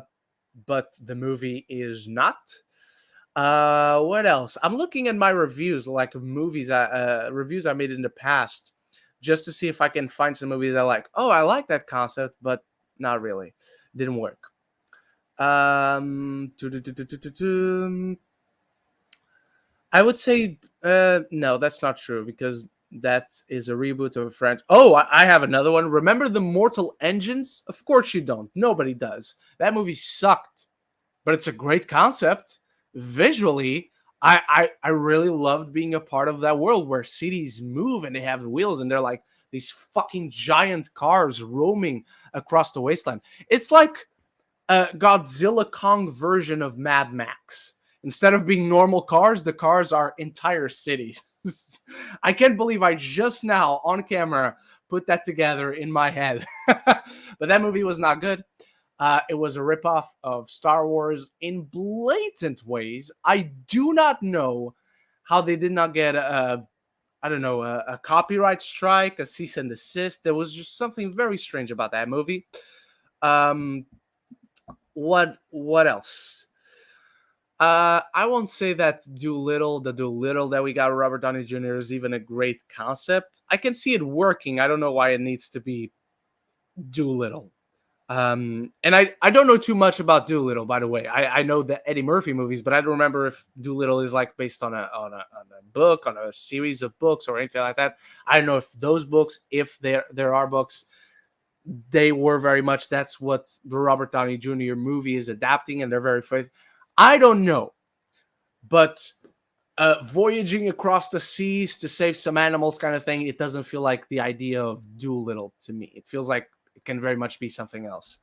S1: but the movie is not. What else? I'm looking at my reviews, like of movies, reviews I made in the past, just to see if I can find some movies I like. Oh, I like that concept, but not really. Didn't work. Um, I would say no, that's not true because that is a reboot of a French. Oh, I have another one. Remember the Mortal Engines? Of course you don't. Nobody does. That movie sucked, but it's a great concept. Visually, I really loved being a part of that world where cities move and they have wheels and they're like these fucking giant cars roaming across the wasteland. It's like a Godzilla Kong version of Mad Max. Instead of being normal cars, the cars are entire cities. I can't believe I just now on camera put that together in my head. But that movie was not good. It was a ripoff of Star Wars in blatant ways. I do not know how they did not get I don't know, a copyright strike, a cease and desist. There was just something very strange about that movie. Um, what else? I won't say that the Doolittle that we got with Robert Downey Jr. is even a great concept. I can see it working. I don't know why it needs to be Doolittle. And I don't know too much about Doolittle, by the way. I know the Eddie Murphy movies, but I don't remember if Doolittle is like based on a book, on a series of books, or anything like that. I don't know if those books, if there are books, they were very much that's what the Robert Downey Jr. movie is adapting, and they're very faithful. I don't know, but voyaging across the seas to save some animals, kind of thing, it doesn't feel like the idea of Doolittle to me. It feels like it can very much be something else.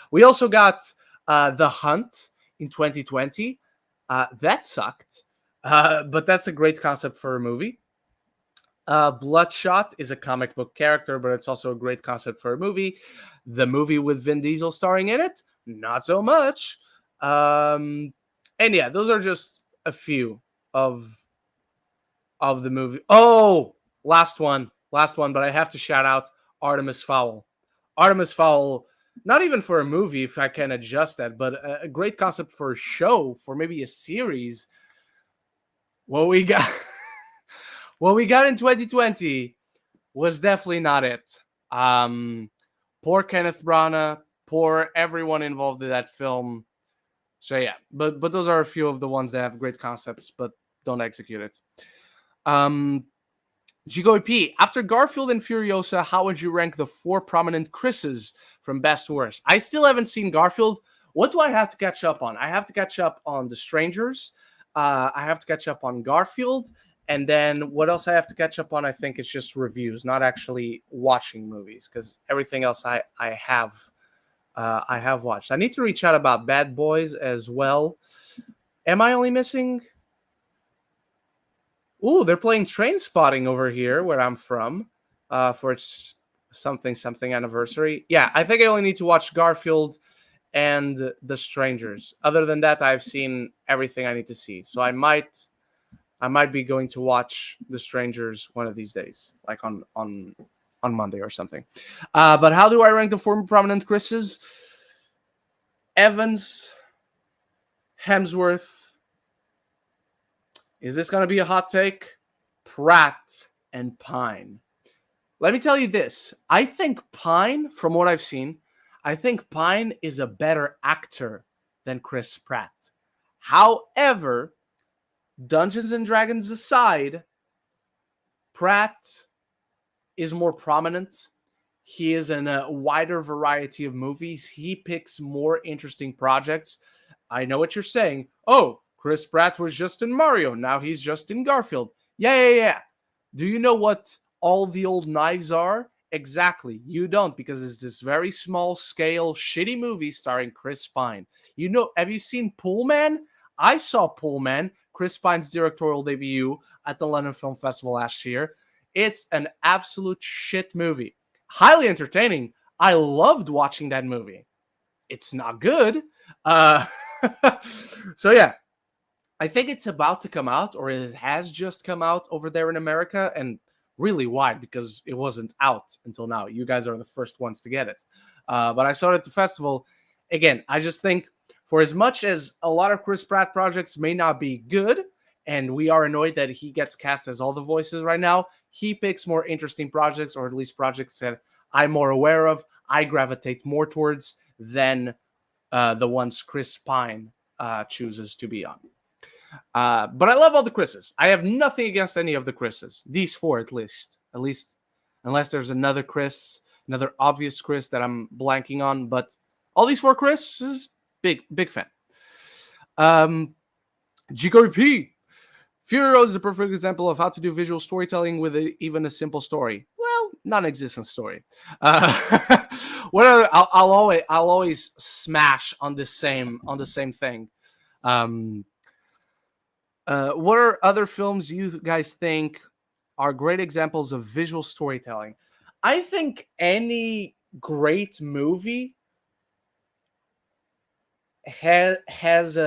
S1: We also got The Hunt in 2020. That sucked, but that's a great concept for a movie. Bloodshot is a comic book character, but it's also a great concept for a movie. The movie with Vin Diesel starring in it, not so much. And yeah, those are just a few of the movie. Oh, last one, but I have to shout out Artemis Fowl. Artemis Fowl, not even for a movie, if I can adjust that, but a great concept for a show, for maybe a series. What we got, what we got in 2020 was definitely not it. Poor Kenneth Branagh, poor everyone involved in that film. So yeah, but those are a few of the ones that have great concepts but don't execute it. Gigo P, after Garfield and Furiosa, how would you rank the four prominent Chris's from best to worst? I still haven't seen Garfield. What do I have to catch up on? I have to catch up on The Strangers. I have to catch up on Garfield. And then what else I have to catch up on, I think, is just reviews, not actually watching movies, because everything else I have watched. I need to reach out about Bad Boys as well. Am I only missing? Ooh, they're playing Train Spotting over here where I'm from, for its something anniversary. Yeah, I think I only need to watch Garfield and The Strangers. Other than that, I've seen everything I need to see. So I might be going to watch The Strangers one of these days, like on Monday or something. But how do I rank the former prominent Chris's? Evans, Hemsworth. Is this going to be a hot take? Pratt and Pine. Let me tell you this. I think Pine, from what I've seen, I think Pine is a better actor than Chris Pratt. However, Dungeons and Dragons aside, Pratt is more prominent. He is in a wider variety of movies. He picks more interesting projects. I know what you're saying. Oh, Chris Pratt was just in Mario. Now he's just in Garfield. Yeah. Do you know what all the old knives are? Exactly. You don't, because it's this very small scale shitty movie starring Chris Pine. You know, have you seen Pool Man? I saw Pool Man, Chris Pine's directorial debut at the London Film Festival last year. It's an absolute shit movie. Highly entertaining. I loved watching that movie. It's not good. Uh, so yeah, I think it's about to come out, or it has just come out over there in America, and really wide because it wasn't out until now. You guys are the first ones to get it. But I saw it at the festival. Again, I just think for as much as a lot of Chris Pratt projects may not be good, and we are annoyed that he gets cast as all the voices right now, he picks more interesting projects, or at least projects that I'm more aware of, I gravitate more towards than the ones Chris Pine chooses to be on. But I love all the Chris's. I have nothing against any of the Chris's. These four, at least. Unless there's another Chris, another obvious Chris that I'm blanking on. But all these four Chris's, big fan. Geek. Fury Road is a perfect example of how to do visual storytelling with even a simple story. Well, non-existent story. I'll always smash on the same thing. What are other films you guys think are great examples of visual storytelling? I think any great movie has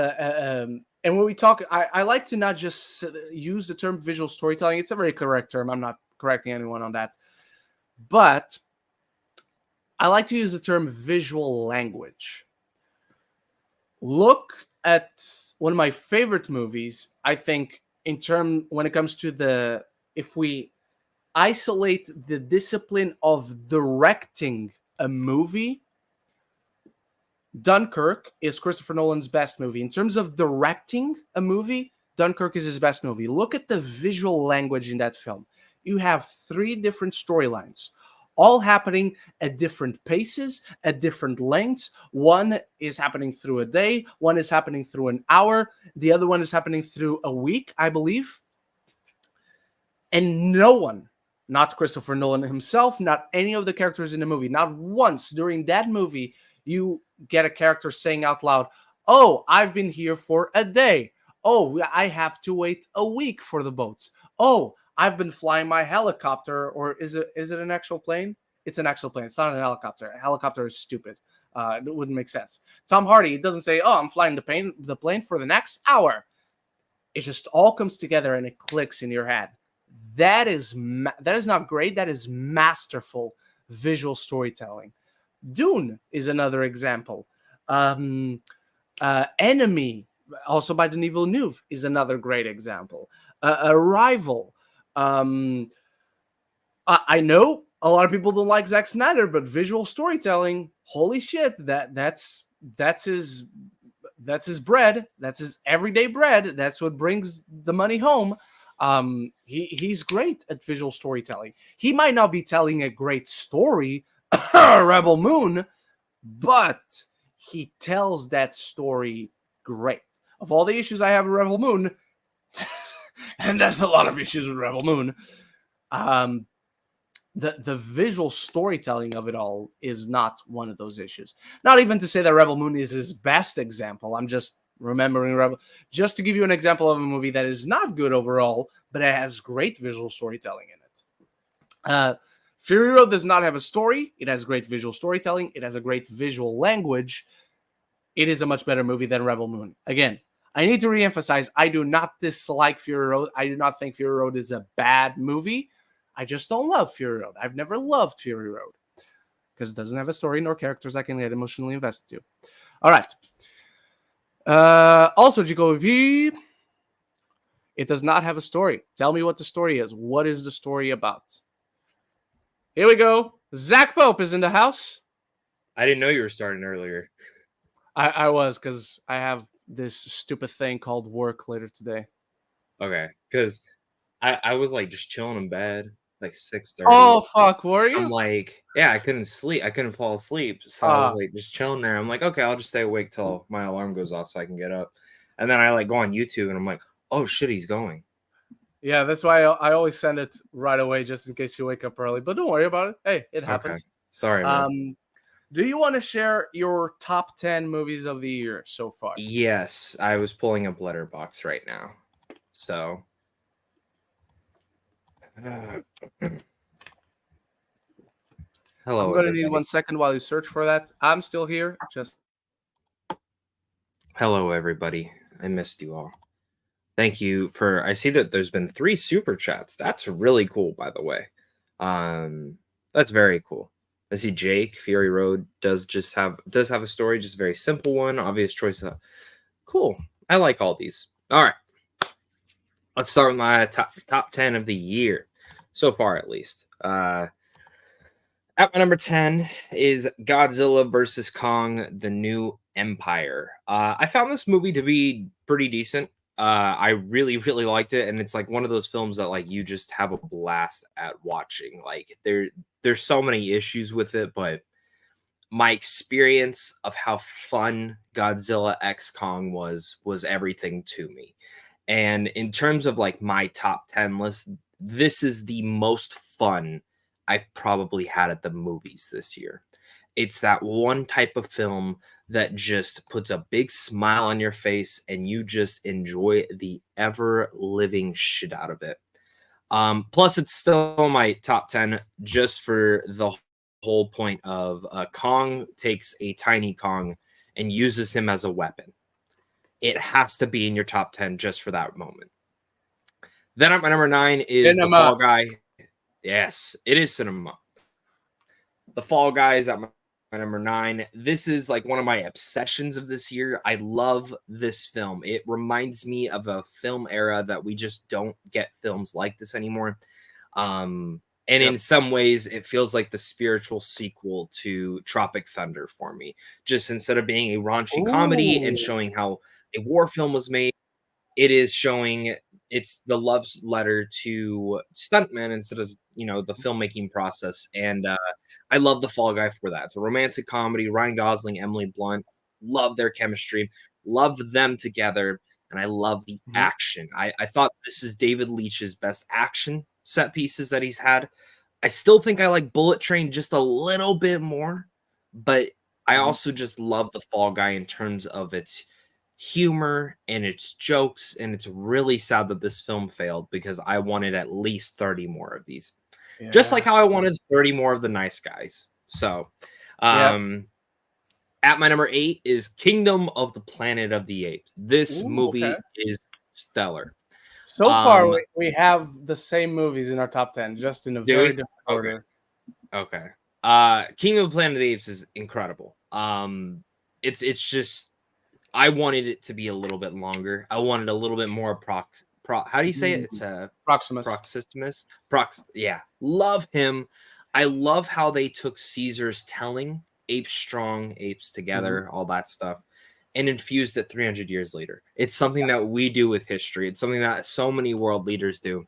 S1: and when we talk, I like to not just use the term visual storytelling. It's a very correct term. I'm not correcting anyone on that. But I like to use the term visual language. Look at one of my favorite movies, I think, when it comes to if we isolate the discipline of directing a movie, Dunkirk is Christopher Nolan's best movie. In terms of directing a movie, Dunkirk is his best movie. Look at the visual language in that film. You have 3 different storylines, all happening at different paces, at different lengths. One is happening through a day, one is happening through an hour, the other one is happening through a week, I believe. And no one, not Christopher Nolan himself, not any of the characters in the movie, not once during that movie, you get a character saying out loud, "Oh, I've been here for a day. Oh, I have to wait a week for the boats. Oh, I've been flying my helicopter," or is it an actual plane? It's an actual plane. It's not an helicopter. A helicopter is stupid. It wouldn't make sense. Tom Hardy, it doesn't say, "Oh, I'm flying the plane for the next hour." It just all comes together and it clicks in your head. That is not great. That is masterful visual storytelling. Dune is another example. Enemy, also by Denis Villeneuve, is another great example. Arrival. I know a lot of people don't like Zack Snyder, but visual storytelling, holy shit, that's his bread. That's his everyday bread. That's what brings the money home. He's great at visual storytelling. He might not be telling a great story, Rebel Moon, but he tells that story great. Of all the issues I have with Rebel Moon, and there's a lot of issues with Rebel Moon, the visual storytelling of it all is not one of those issues. Not even to say that Rebel Moon is his best example. I'm just remembering Rebel. Just to give you an example of a movie that is not good overall, but it has great visual storytelling in it. Fury Road does not have a story. It has great visual storytelling. It has a great visual language. It is a much better movie than Rebel Moon. Again, I need to reemphasize, I do not dislike Fury Road. I do not think Fury Road is a bad movie. I just don't love Fury Road. I've never loved Fury Road because it doesn't have a story nor characters I can get emotionally invested to. All right. Also, Jacoby P, it does not have a story. Tell me what the story is. What is the story about? Here we go. Zach Pope is in the house.
S2: I didn't know you were starting earlier.
S1: I was, because I have this stupid thing called work later today.
S2: Okay, because I was like just chilling in bed, like 6:30.
S1: Oh, fuck, were you?
S2: I'm like, yeah, I couldn't sleep. I couldn't fall asleep. So I was like just chilling there. I'm like, okay, I'll just stay awake till my alarm goes off so I can get up. And then I like go on YouTube and I'm like, oh shit, he's going.
S1: Yeah, that's why I always send it right away just in case you wake up early. But don't worry about it. Hey, it happens.
S2: Okay. Sorry, man.
S1: Do you want to share your top 10 movies of the year so far?
S2: Yes, I was pulling up Letterboxd right now. So hello.
S1: I'm gonna need 1 second while you search for that. I'm still here. Just
S2: hello, everybody. I missed you all. Thank you for. I see that there's been 3 super chats. That's really cool, by the way. That's very cool. I see Jake. Fury Road does have a story, just a very simple one. Obvious choice. Cool. I like all these. All right. Let's start with my top 10 of the year so far, at least. At my number 10 is Godzilla vs. Kong: The New Empire. I found this movie to be pretty decent. I really, really liked it, and it's like one of those films that like you just have a blast at watching. Like there's so many issues with it, but my experience of how fun Godzilla X Kong was everything to me. And in terms of like my top 10 list, this is the most fun I've probably had at the movies this year. It's that one type of film that just puts a big smile on your face and you just enjoy the ever living shit out of it. Plus, it's still my top 10 just for the whole point of Kong takes a tiny Kong and uses him as a weapon. It has to be in your top 10 just for that moment. Then at my number 9 is The Fall Guy. Yes, it is cinema. The Fall Guy is at my number 9. This is like one of my obsessions of this year. I love this film. It reminds me of a film era that we just don't get films like this anymore. And in some ways, it feels like the spiritual sequel to Tropic Thunder for me. Just instead of being a raunchy comedy and showing how a war film was made, it is showing it's the love letter to stuntmen instead of, the filmmaking process. And I love The Fall Guy for that. It's a romantic comedy. Ryan Gosling, Emily Blunt, love their chemistry, love them together, and I love the action. I thought this is David Leitch's best action set pieces that he's had. I still think I like Bullet Train just a little bit more, but I also just love The Fall Guy in terms of its humor and its jokes, and it's really sad that this film failed because I wanted at least 30 more of these. Yeah. Just like how I wanted 30 more of The Nice Guys. So, at my number 8 is Kingdom of the Planet of the Apes. This movie is stellar.
S1: So far, we have the same movies in our top 10, just in a very different order.
S2: Okay. Kingdom of the Planet of the Apes is incredible. It's just, I wanted it to be a little bit longer. I wanted a little bit more how do you say it? It's Proximus. Yeah. Love him. I love how they took Caesar's telling, apes strong, apes together, all that stuff, and infused it 300 years later. It's something that we do with history. It's something that so many world leaders do,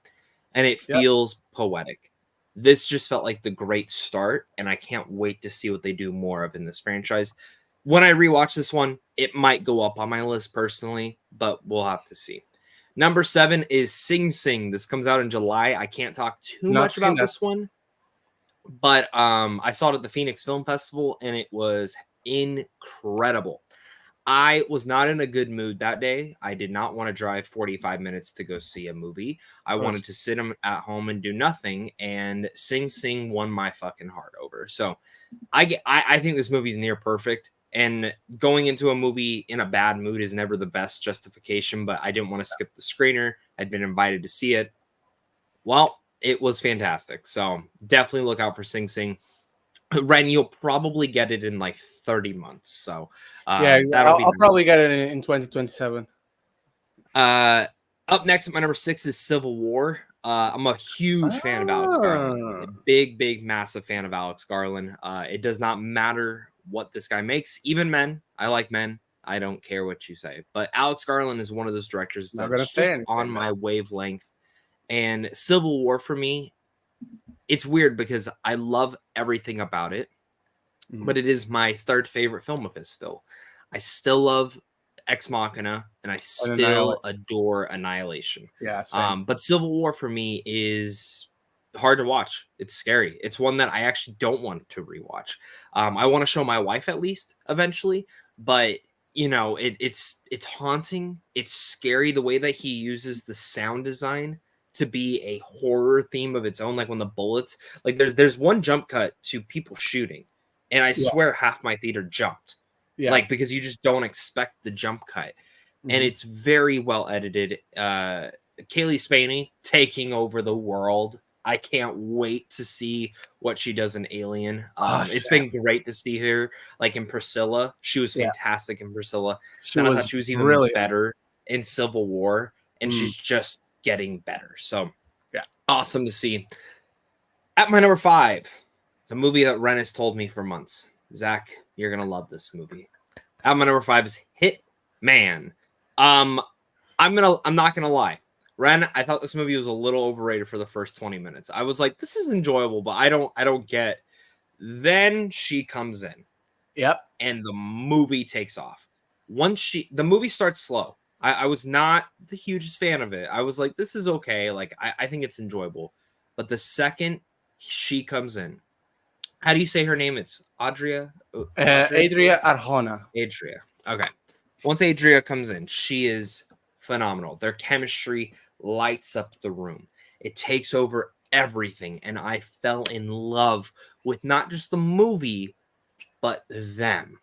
S2: and it feels poetic. This just felt like the great start, and I can't wait to see what they do more of in this franchise. When I rewatch this one, it might go up on my list personally, but we'll have to see. Number 7 is Sing Sing. This comes out in July. I can't talk too much about this one, but I saw it at the Phoenix Film Festival, and it was incredible. I was not in a good mood that day. I did not want to drive 45 minutes to go see a movie. I wanted to sit at home and do nothing, and Sing Sing won my fucking heart over. So I think this movie is near perfect. And going into a movie in a bad mood is never the best justification, but I didn't want to skip the screener. I'd been invited to see it. Well, it was fantastic. So definitely look out for Sing Sing. Ren, you'll probably get it in like 30 months. So
S1: Yeah, exactly.
S2: that'll be
S1: I'll
S2: nice.
S1: probably get it in 2027.
S2: Up next at my number 6 is Civil War. I'm a huge fan of Alex Garland. A big, massive fan of Alex Garland. It does not matter what this guy makes. Even Men. I like Men. I don't care what you say. But Alex Garland is one of those directors that's just on my wavelength. And Civil War for me, it's weird because I love everything about it. But it is my third favorite film of his still. I still love Ex Machina, and I still adore Annihilation.
S1: Yeah, same.
S2: But Civil War for me is hard to watch. It's scary. It's one that I actually don't want to rewatch. I want to show my wife at least eventually, but you know, it's haunting. It's scary the way that he uses the sound design to be a horror theme of its own. Like when the bullets, like there's one jump cut to people shooting, and I swear half my theater jumped. Yeah. Like, because you just don't expect the jump cut. And it's very well edited. Kaylee Spaney taking over the world. I can't wait to see what she does in Alien. It's been great to see her, like in Priscilla. She was fantastic in Priscilla. I thought she was even better in Civil War. And she's just getting better. So, awesome to see. At my number 5, it's a movie that Ren has told me for months. Zach, you're gonna love this movie. At my number 5 is Hitman. I'm not gonna lie, Ren. I thought this movie was a little overrated for the first 20 minutes. I was like, this is enjoyable, but I don't get. Then she comes in, and the movie takes off. The movie starts slow. I was not the hugest fan of it. I was like, this is okay. Like I think it's enjoyable, but the second she comes in. How do you say her name? It's Adria?
S1: Adria Arjona.
S2: Adria. Okay. Once Adria comes in, she is phenomenal. Their chemistry lights up the room. It takes over everything. And I fell in love with not just the movie, but them.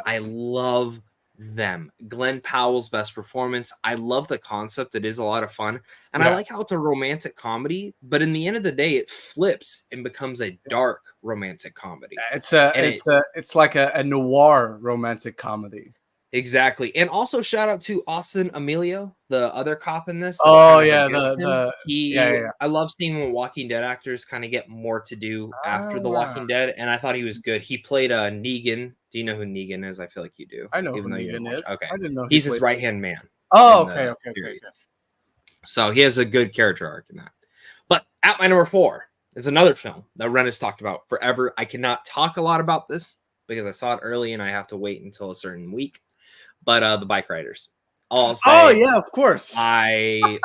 S2: I love them. Glenn Powell's best performance. I love the concept. It is a lot of fun. And I like how it's a romantic comedy, but in the end of the day, it flips and becomes a dark romantic comedy.
S1: It's like a noir romantic comedy.
S2: Exactly. And also shout out to Austin Emilio, the other cop in this.
S1: Oh yeah,
S2: I love seeing when Walking Dead actors kind of get more to do after The Walking Dead, and I thought he was good. He played Negan. Do you know who Negan is? I feel like you do.
S1: I know who Negan is.
S2: Okay.
S1: I didn't know
S2: he's his right-hand man.
S1: Oh, okay.
S2: So he has a good character arc in that. But at my number 4 is another film that Ren has talked about forever. I cannot talk a lot about this because I saw it early and I have to wait until a certain week. But The Bike Riders.
S1: Oh yeah, of course.
S2: I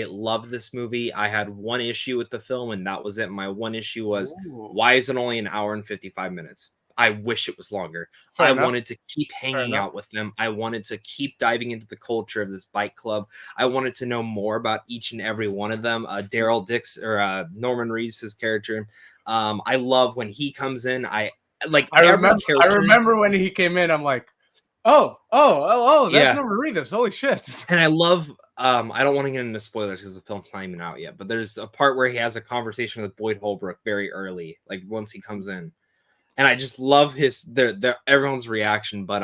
S2: love this movie. I had one issue with the film, and that was it. My one issue was, why is it only an hour and 55 minutes? I wish it was longer. I wanted to keep hanging out with them. I wanted to keep diving into the culture of this bike club. I wanted to know more about each and every one of them. Daryl Dix or Norman Reedus, his character. I love when he comes in. I
S1: remember when he came in. I'm like, Oh, that's Norman Reedus. Holy shit.
S2: And I love, I don't want to get into spoilers because the film's not even out yet, but there's a part where he has a conversation with Boyd Holbrook very early, like once he comes in. And I just love everyone's reaction. But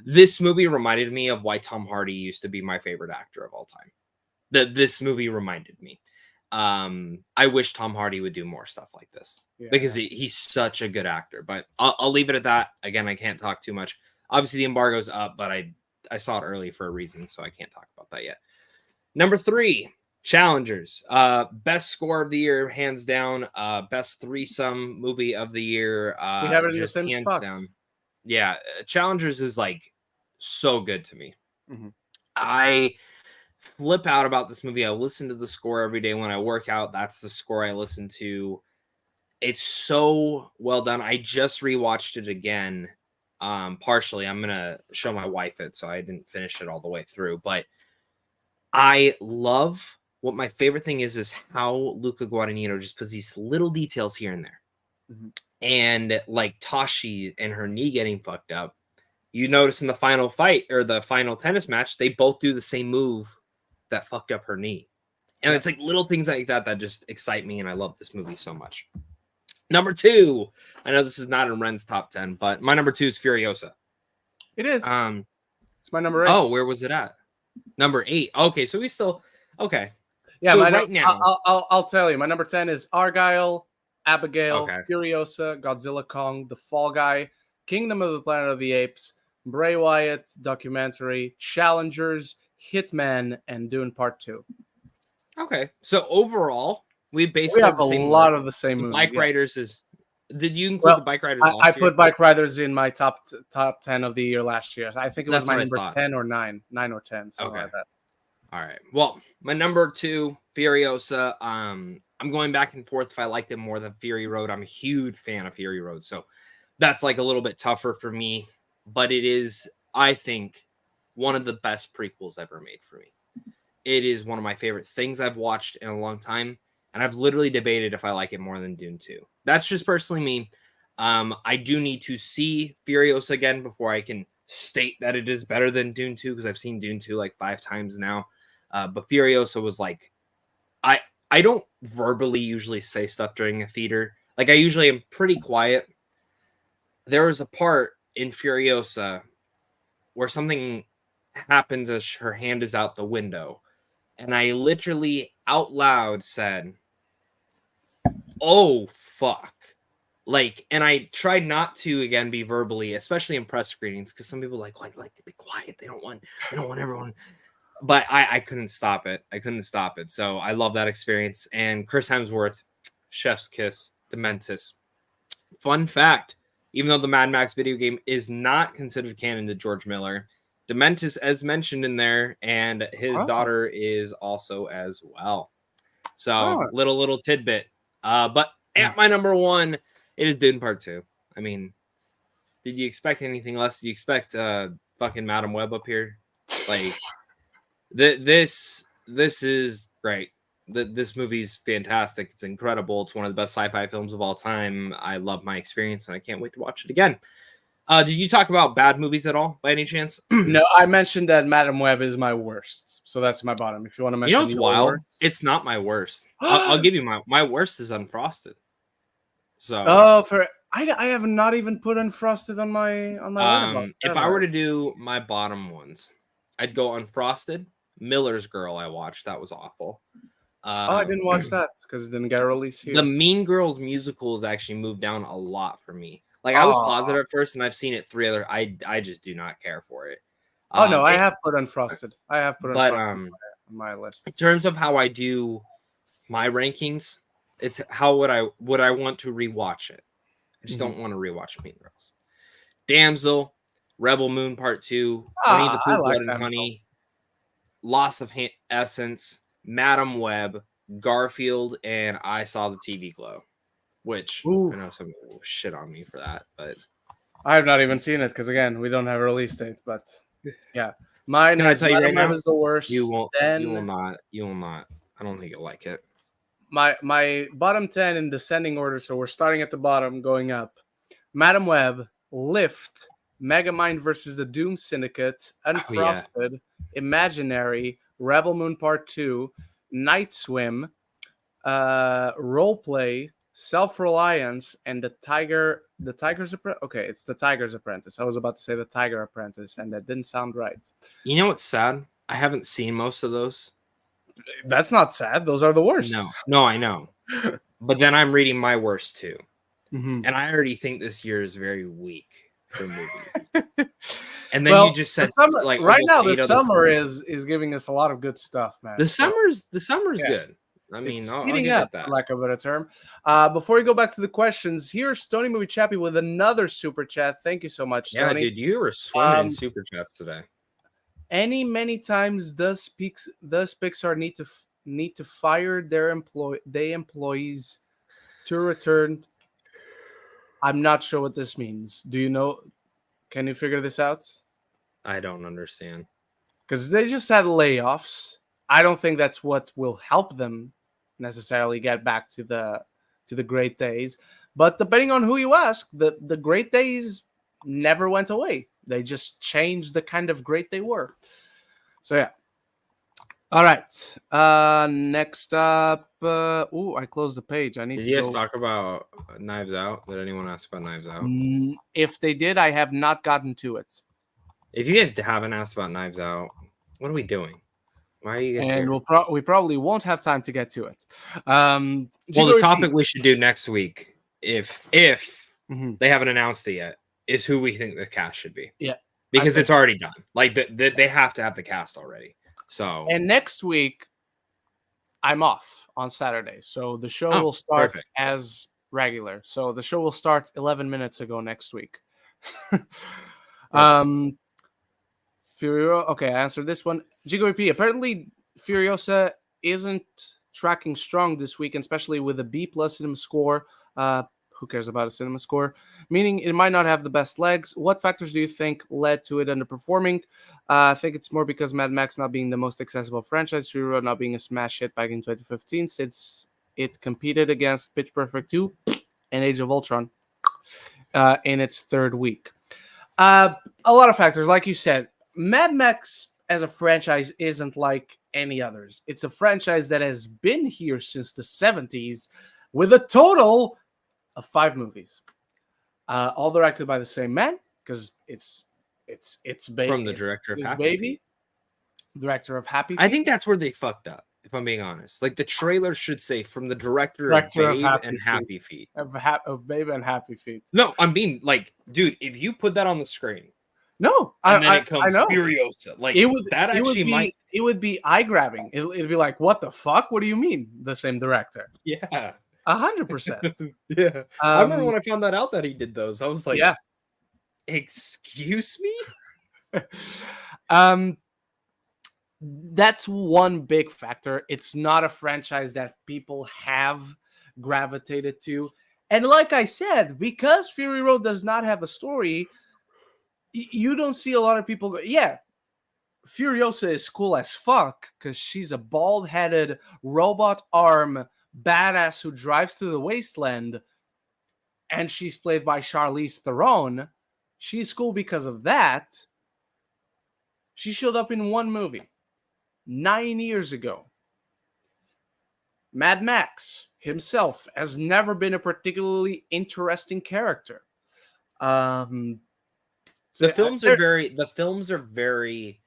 S2: this movie reminded me of why Tom Hardy used to be my favorite actor of all time. This movie reminded me. I wish Tom Hardy would do more stuff like this because he's such a good actor. But I'll leave it at that. Again, I can't talk too much. Obviously, the embargo's up, but I saw it early for a reason, so I can't talk about that yet. Number 3, Challengers. Best score of the year, hands down. Best threesome movie of the year.
S1: We have it in the same spots.
S2: Down. Yeah, Challengers is like so good to me.
S1: Mm-hmm.
S2: I flip out about this movie. I listen to the score every day when I work out. That's the score I listen to. It's so well done. I just rewatched it again. Partially, I'm gonna show my wife it, so I didn't finish it all the way through. But I love what my favorite thing is how Luca Guadagnino just puts these little details here and there.
S1: Mhm.
S2: And like Tashi and her knee getting fucked up. You notice in the final fight or the final tennis match, they both do the same move that fucked up her knee. And it's like little things like that that just excite me, and I love this movie so much. Number 2, I know this is not in Ren's top 10, but my number 2 is Furiosa.
S1: It is. It's my number 8.
S2: Oh, where was it at? Number 8. Okay, so we still okay.
S1: Yeah,
S2: so right now,
S1: I'll tell you. My number 10 is Argyle, Abigail,
S2: Okay.
S1: Furiosa, Godzilla Kong, The Fall Guy, Kingdom of the Planet of the Apes, Bray Wyatt documentary, Challengers, Hitman, and Dune Part 2.
S2: Okay, so overall, we basically
S1: We have
S2: the
S1: a
S2: same
S1: lot
S2: list.
S1: of the same
S2: The
S1: movies.
S2: Bike
S1: yeah.
S2: Riders is. Did you include
S1: Well,
S2: the Bike Riders?
S1: I put Bike Riders in my top 10 of the year last year. I think it was
S2: That's
S1: my
S2: what I
S1: number
S2: thought.
S1: 10 or 9 or 10, something
S2: Okay.
S1: like that.
S2: All right. Well, my number 2, Furiosa. I'm going back and forth if I liked it more than Fury Road. I'm a huge fan of Fury Road, so that's like a little bit tougher for me. But it is, I think, one of the best prequels ever made for me. It is one of my favorite things I've watched in a long time, and I've literally debated if I like it more than Dune 2. That's just personally me. I do need to see Furiosa again before I can state that it is better than Dune 2, because I've seen Dune 2 like 5 times now. But Furiosa was like, I don't verbally usually say stuff during a theater. Like, I usually am pretty quiet. There was a part in Furiosa where something happens as her hand is out the window, and I literally out loud said, "Oh fuck." Like, and I tried not to again be verbally, especially in press screenings, because some people like to be quiet. They don't want everyone. But I couldn't stop it. I couldn't stop it. So I love that experience. And Chris Hemsworth, chef's kiss, Dementis. Fun fact: even though the Mad Max video game is not considered canon to George Miller, Dementis is mentioned in there, and his daughter is also as well. So little tidbit. But at my number 1, it is Dune Part 2. I mean, did you expect anything less? Did you expect fucking Madam Web up here? Like, this is great. This movie's fantastic. It's incredible. It's one of the best sci-fi films of all time. I love my experience, and I can't wait to watch it again. Did you talk about bad movies at all, by any chance?
S1: No, I mentioned that Madam Web is my worst, so that's my bottom. If you want to mention,
S2: it's wild. Worst. It's not my worst. I'll give you my worst is Unfrosted. So
S1: I have not even put Unfrosted on my Letterboxd.
S2: If I were to do my bottom ones, I'd go Unfrosted, Miller's Girl. I watched, that was awful.
S1: I didn't watch that because it didn't get released here.
S2: The Mean Girls musical has actually moved down a lot for me. Like, I was positive at first, and I've seen it 3 other. I just do not care for it.
S1: No, I have put Unfrosted. On my list.
S2: In terms of how I do my rankings, it's how would I want to rewatch it. I just don't want to rewatch Mean Girls. Damsel, Rebel Moon Part 2, Winnie the Pooh, Blood and Honey, Loss of Essence, Madam Web, Garfield, and I Saw the TV Glow. Which, I know some people will shit on me for that, but
S1: I have not even seen it because, again, we don't have a release date. But yeah, mine.
S2: Can I tell you right now?
S1: Is the worst.
S2: You won't. You will not. You will not. I don't think you'll like it.
S1: My bottom 10 in descending order. So we're starting at the bottom, going up. Madam Web, Lift, Megamind versus the Doom Syndicate, Unfrosted, Imaginary, Rebel Moon Part 2, Night Swim, Roleplay, Self-Reliance, and the Tiger's Apprentice. Okay, it's the Tiger's Apprentice. I was about to say the Tiger Apprentice, and that didn't sound right.
S2: You know what's sad? I haven't seen most of those.
S1: That's not sad. Those are the worst.
S2: No, I know. But then I'm reading my worst too.
S1: Mm-hmm.
S2: And I already think this year is very weak for movies. And then you just said,
S1: summer, like, right now the summer is giving us a lot of good stuff, man.
S2: The summer's good. I mean, I'll give it that.
S1: For lack of a better term. Before we go back to the questions, here's Stony Movie Chappie with another super chat. Thank you so much, Tony.
S2: Yeah, dude, you were swimming in super chats today.
S1: Many times does Pixar need to fire their employees to return? I'm not sure what this means. Do you know? Can you figure this out?
S2: I don't understand.
S1: Because they just had layoffs. I don't think that's what will help them necessarily get back to the great days. But depending on who you ask, the great days never went away. They just changed the kind of great they were. So yeah. All right. Next up. I closed the page. I need
S2: Did
S1: to
S2: you guys
S1: go.
S2: talk about Knives Out? Did anyone ask about Knives Out?
S1: If they did, I have not gotten to it.
S2: If you guys haven't asked about Knives Out, what are we doing? Why are you guys
S1: And
S2: here?
S1: we probably won't have time to get to it.
S2: Well, the topic we should do next week, if they haven't announced it yet, is who we think the cast should be.
S1: Yeah,
S2: because it's already done. Like they have to have the cast already. So
S1: and next week, I'm off on Saturday, so the show will start as regular. So the show will start 11 minutes ago next week. Furio. Okay, I answered this one. GGOP. Apparently, Furiosa isn't tracking strong this week, especially with a B+ cinema score. Who cares about a cinema score? Meaning it might not have the best legs. What factors do you think led to it underperforming? I think it's more because Mad Max not being the most accessible franchise, Fury Road not being a smash hit back in 2015, since it competed against Pitch Perfect 2 and Age of Ultron in its third week. A lot of factors, like you said. Mad Max as a franchise isn't like any others. It's a franchise that has been here since the 70s with a total of 5 movies, all directed by the same man, because it's
S2: from the director of Happy
S1: baby,
S2: Feet.
S1: Director of Happy Feet.
S2: I think that's where they fucked up, if I'm being honest. Like the trailer should say from the director of Babe and Happy Feet.
S1: Of Babe and Happy Feet.
S2: No, I'm being like, dude, if you put that on the screen.
S1: No,
S2: and then it comes Furiosa. Like
S1: it would,
S2: that actually might.
S1: It would be eye grabbing. It'd be like, what the fuck? What do you mean the same director?
S2: Yeah.
S1: 100%.
S2: Yeah. I remember when I found that out that he did those. I was like,
S1: yeah.
S2: Excuse me?
S1: That's one big factor. It's not a franchise that people have gravitated to. And like I said, because Fury Road does not have a story, you don't see a lot of people go, yeah, Furiosa is cool as fuck because she's a bald-headed robot arm badass who drives through the wasteland, and she's played by Charlize Theron. She's cool because of that. She showed up in one movie 9 years ago. Mad Max himself has never been a particularly interesting character.
S2: The films are very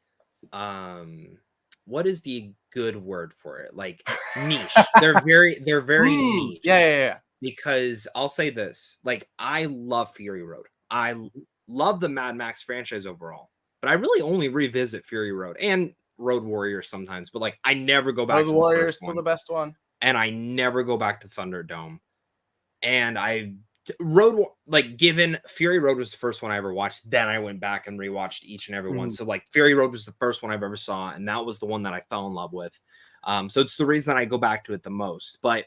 S2: what is the good word for it? Like niche. They're very niche.
S1: Yeah.
S2: Because I'll say this, like I love Fury Road. I love the Mad Max franchise overall, but I really only revisit Fury Road and Road Warriors sometimes, but like I never go back to
S1: Road Warriors, still the best one.
S2: And I never go back to Thunderdome. And given Fury Road was the first one I ever watched, then I went back and rewatched each and every one. So like Fury Road was the first one I've ever saw, and that was the one that I fell in love with. So it's the reason that I go back to it the most. But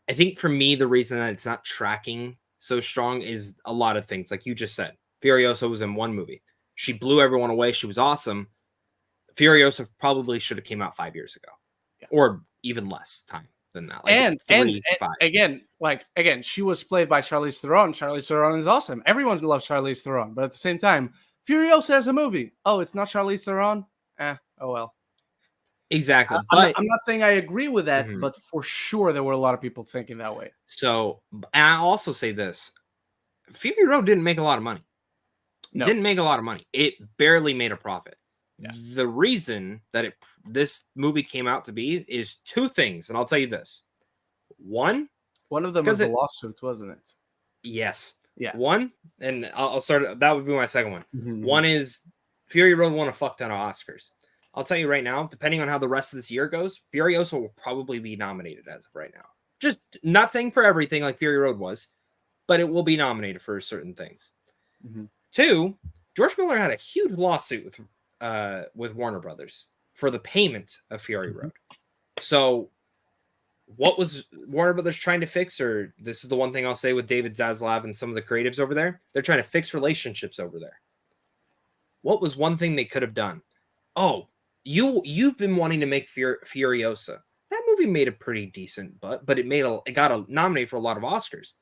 S2: I think for me, the reason that it's not tracking so strong is a lot of things. Like you just said, Furiosa was in one movie. She blew everyone away. She was awesome. Furiosa probably should have came out 5 years ago, or even less time than that. Like
S1: again, she was played by Charlize Theron. Charlize Theron is awesome. Everyone loves Charlize Theron, but at the same time, Furiosa as a movie. Oh, it's not Charlize Theron? Oh well.
S2: Exactly.
S1: I'm not saying I agree with that, but for sure there were a lot of people thinking that way.
S2: So, and I also say this: Fury Road didn't make a lot of money. No. Didn't make a lot of money. It barely made a profit. Yeah. The reason that this movie came out to be is two things, and I'll tell you this. One
S1: of them was the lawsuit, wasn't it?
S2: Yes.
S1: Yeah.
S2: One, and I'll start. That would be my second one. One is Fury Road won a fuck ton of Oscars. I'll tell you right now, depending on how the rest of this year goes, Furiosa will probably be nominated as of right now. Just not saying for everything like Fury Road was, but it will be nominated for certain things. Two, George Miller had a huge lawsuit with Warner Brothers for the payment of Fury Road. So what was Warner Brothers trying to fix? Or this is the one thing I'll say with David Zaslav and some of the creatives over there. They're trying to fix relationships over there. What was one thing they could have done? Oh, you've been wanting to make Furiosa. That movie made a pretty decent but it got nominated for a lot of Oscars.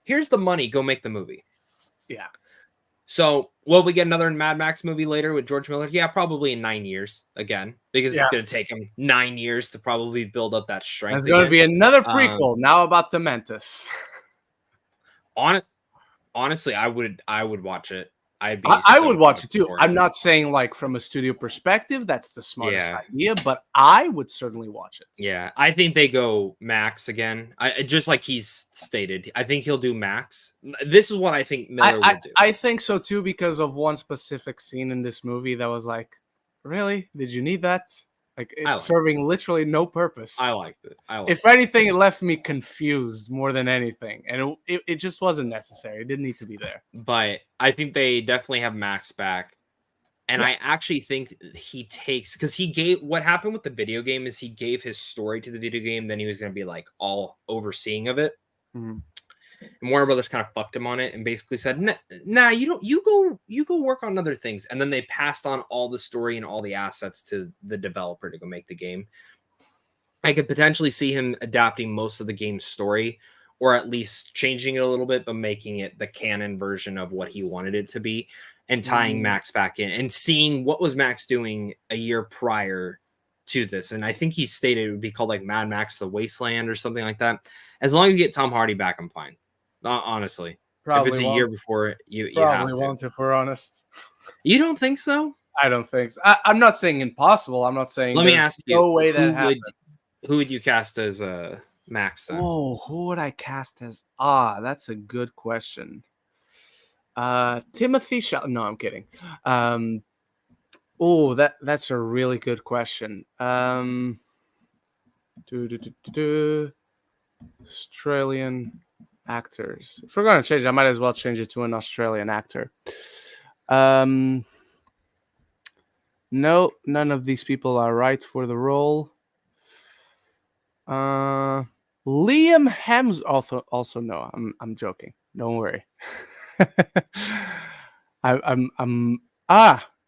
S2: Here's the money. Go make the movie.
S1: Yeah.
S2: So, will we get another Mad Max movie later with George Miller? Yeah, probably in 9 years again, because it's going to take him 9 years to probably build up that strength.
S1: There's going to be another prequel now about the Mantis.
S2: Honestly, I would watch it.
S1: I would watch it too. I'm not saying like from a studio perspective that's the smartest idea, but I would certainly watch it.
S2: Yeah, I think they go Max again. Just like he's stated, I think he'll do Max. This is what I think Miller would do.
S1: I think so too, because of one specific scene in this movie that was like, really? Did you need that? Like, it's serving literally no purpose.
S2: I liked it.
S1: If anything, it left me confused more than anything. And it just wasn't necessary. It didn't need to be there.
S2: But I think they definitely have Max back. And I actually think he takes... Because what happened with the video game is he gave his story to the video game. Then he was going to be like all overseeing of it.
S1: Mm-hmm.
S2: And Warner Brothers kind of fucked him on it and basically said, nah, you go work on other things. And then they passed on all the story and all the assets to the developer to go make the game. I could potentially see him adapting most of the game's story, or at least changing it a little bit, but making it the canon version of what he wanted it to be, and tying Max back in and seeing what was Max doing a year prior to this. And I think he stated it would be called like Mad Max The Wasteland or something like that. As long as you get Tom Hardy back, I'm fine. Honestly,
S1: probably
S2: if it's a year before, you
S1: probably
S2: have to.
S1: Won't, if we're honest.
S2: You don't think so?
S1: I don't think so. I'm not saying impossible. I'm not saying.
S2: Let me ask you.
S1: No way that happens.
S2: Who would you cast as Max then?
S1: Oh, who would I cast as? That's a good question. Timothy No, I'm kidding. That's a really good question. Australian actors. If we're gonna change, I might as well change it to an Australian actor. No, none of these people are right for the role. Liam Hemsworth also no. I'm joking. Don't worry.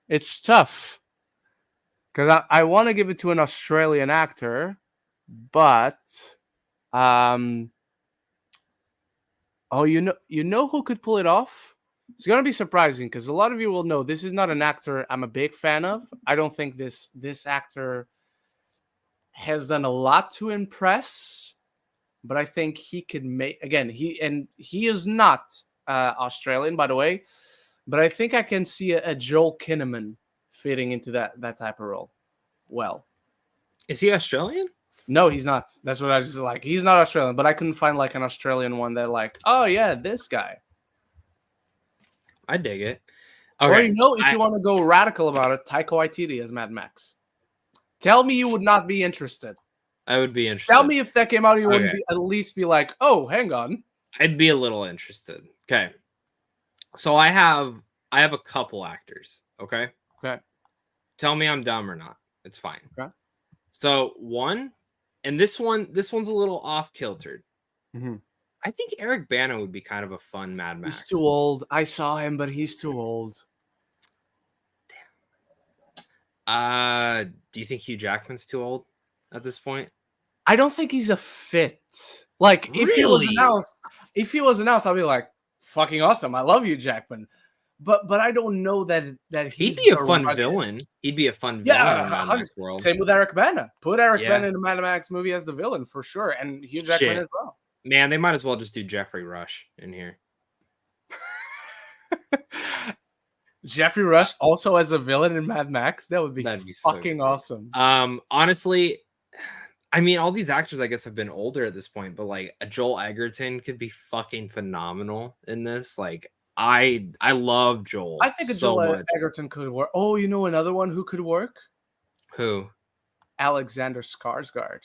S1: It's tough because I want to give it to an Australian actor, but you know who could pull it off? It's gonna be surprising because a lot of you will know this is not an actor I'm a big fan of. I don't think this actor has done a lot to impress, but I think he could make again. He is not Australian, by the way, but I think I can see a Joel Kinnaman fitting into that type of role. Well,
S2: is he Australian?
S1: No, he's not. That's what I was just like. He's not Australian, but I couldn't find like an Australian one that like, oh yeah, this guy.
S2: I dig it.
S1: Okay. Or if you want to go radical about it, Taika Waititi as Mad Max. Tell me you would not be interested.
S2: I would be interested.
S1: Tell me if that came out, you wouldn't at least be like, oh, hang on.
S2: I'd be a little interested. Okay. So I have a couple actors. Okay.
S1: Okay.
S2: Tell me I'm dumb or not. It's fine.
S1: Okay.
S2: So one, and this one's a little off kiltered.
S1: Mm-hmm.
S2: I think Eric Bana would be kind of a fun Mad Max.
S1: He's too old. I saw him, but he's too old.
S2: Damn. Do you think Hugh Jackman's too old at this point?
S1: I don't think he's a fit. Like,
S2: really?
S1: if he was announced, I'll be like, fucking awesome. I love Hugh Jackman. But I don't know that
S2: he'd be a fun villain. He'd be a fun villain in Mad Max world.
S1: Same with Eric Bana. Put Eric Bana in a Mad Max movie as the villain for sure, and Hugh Jackman as well.
S2: Man, they might as well just do Jeffrey Rush in here.
S1: Jeffrey Rush also as a villain in Mad Max? That'd be fucking awesome.
S2: Honestly, I mean, all these actors, I guess, have been older at this point, but like a Joel Egerton could be fucking phenomenal in this. Like, I love Joel.
S1: I think Joel Egerton could work. Oh, you know another one who could work?
S2: Who?
S1: Alexander Skarsgård.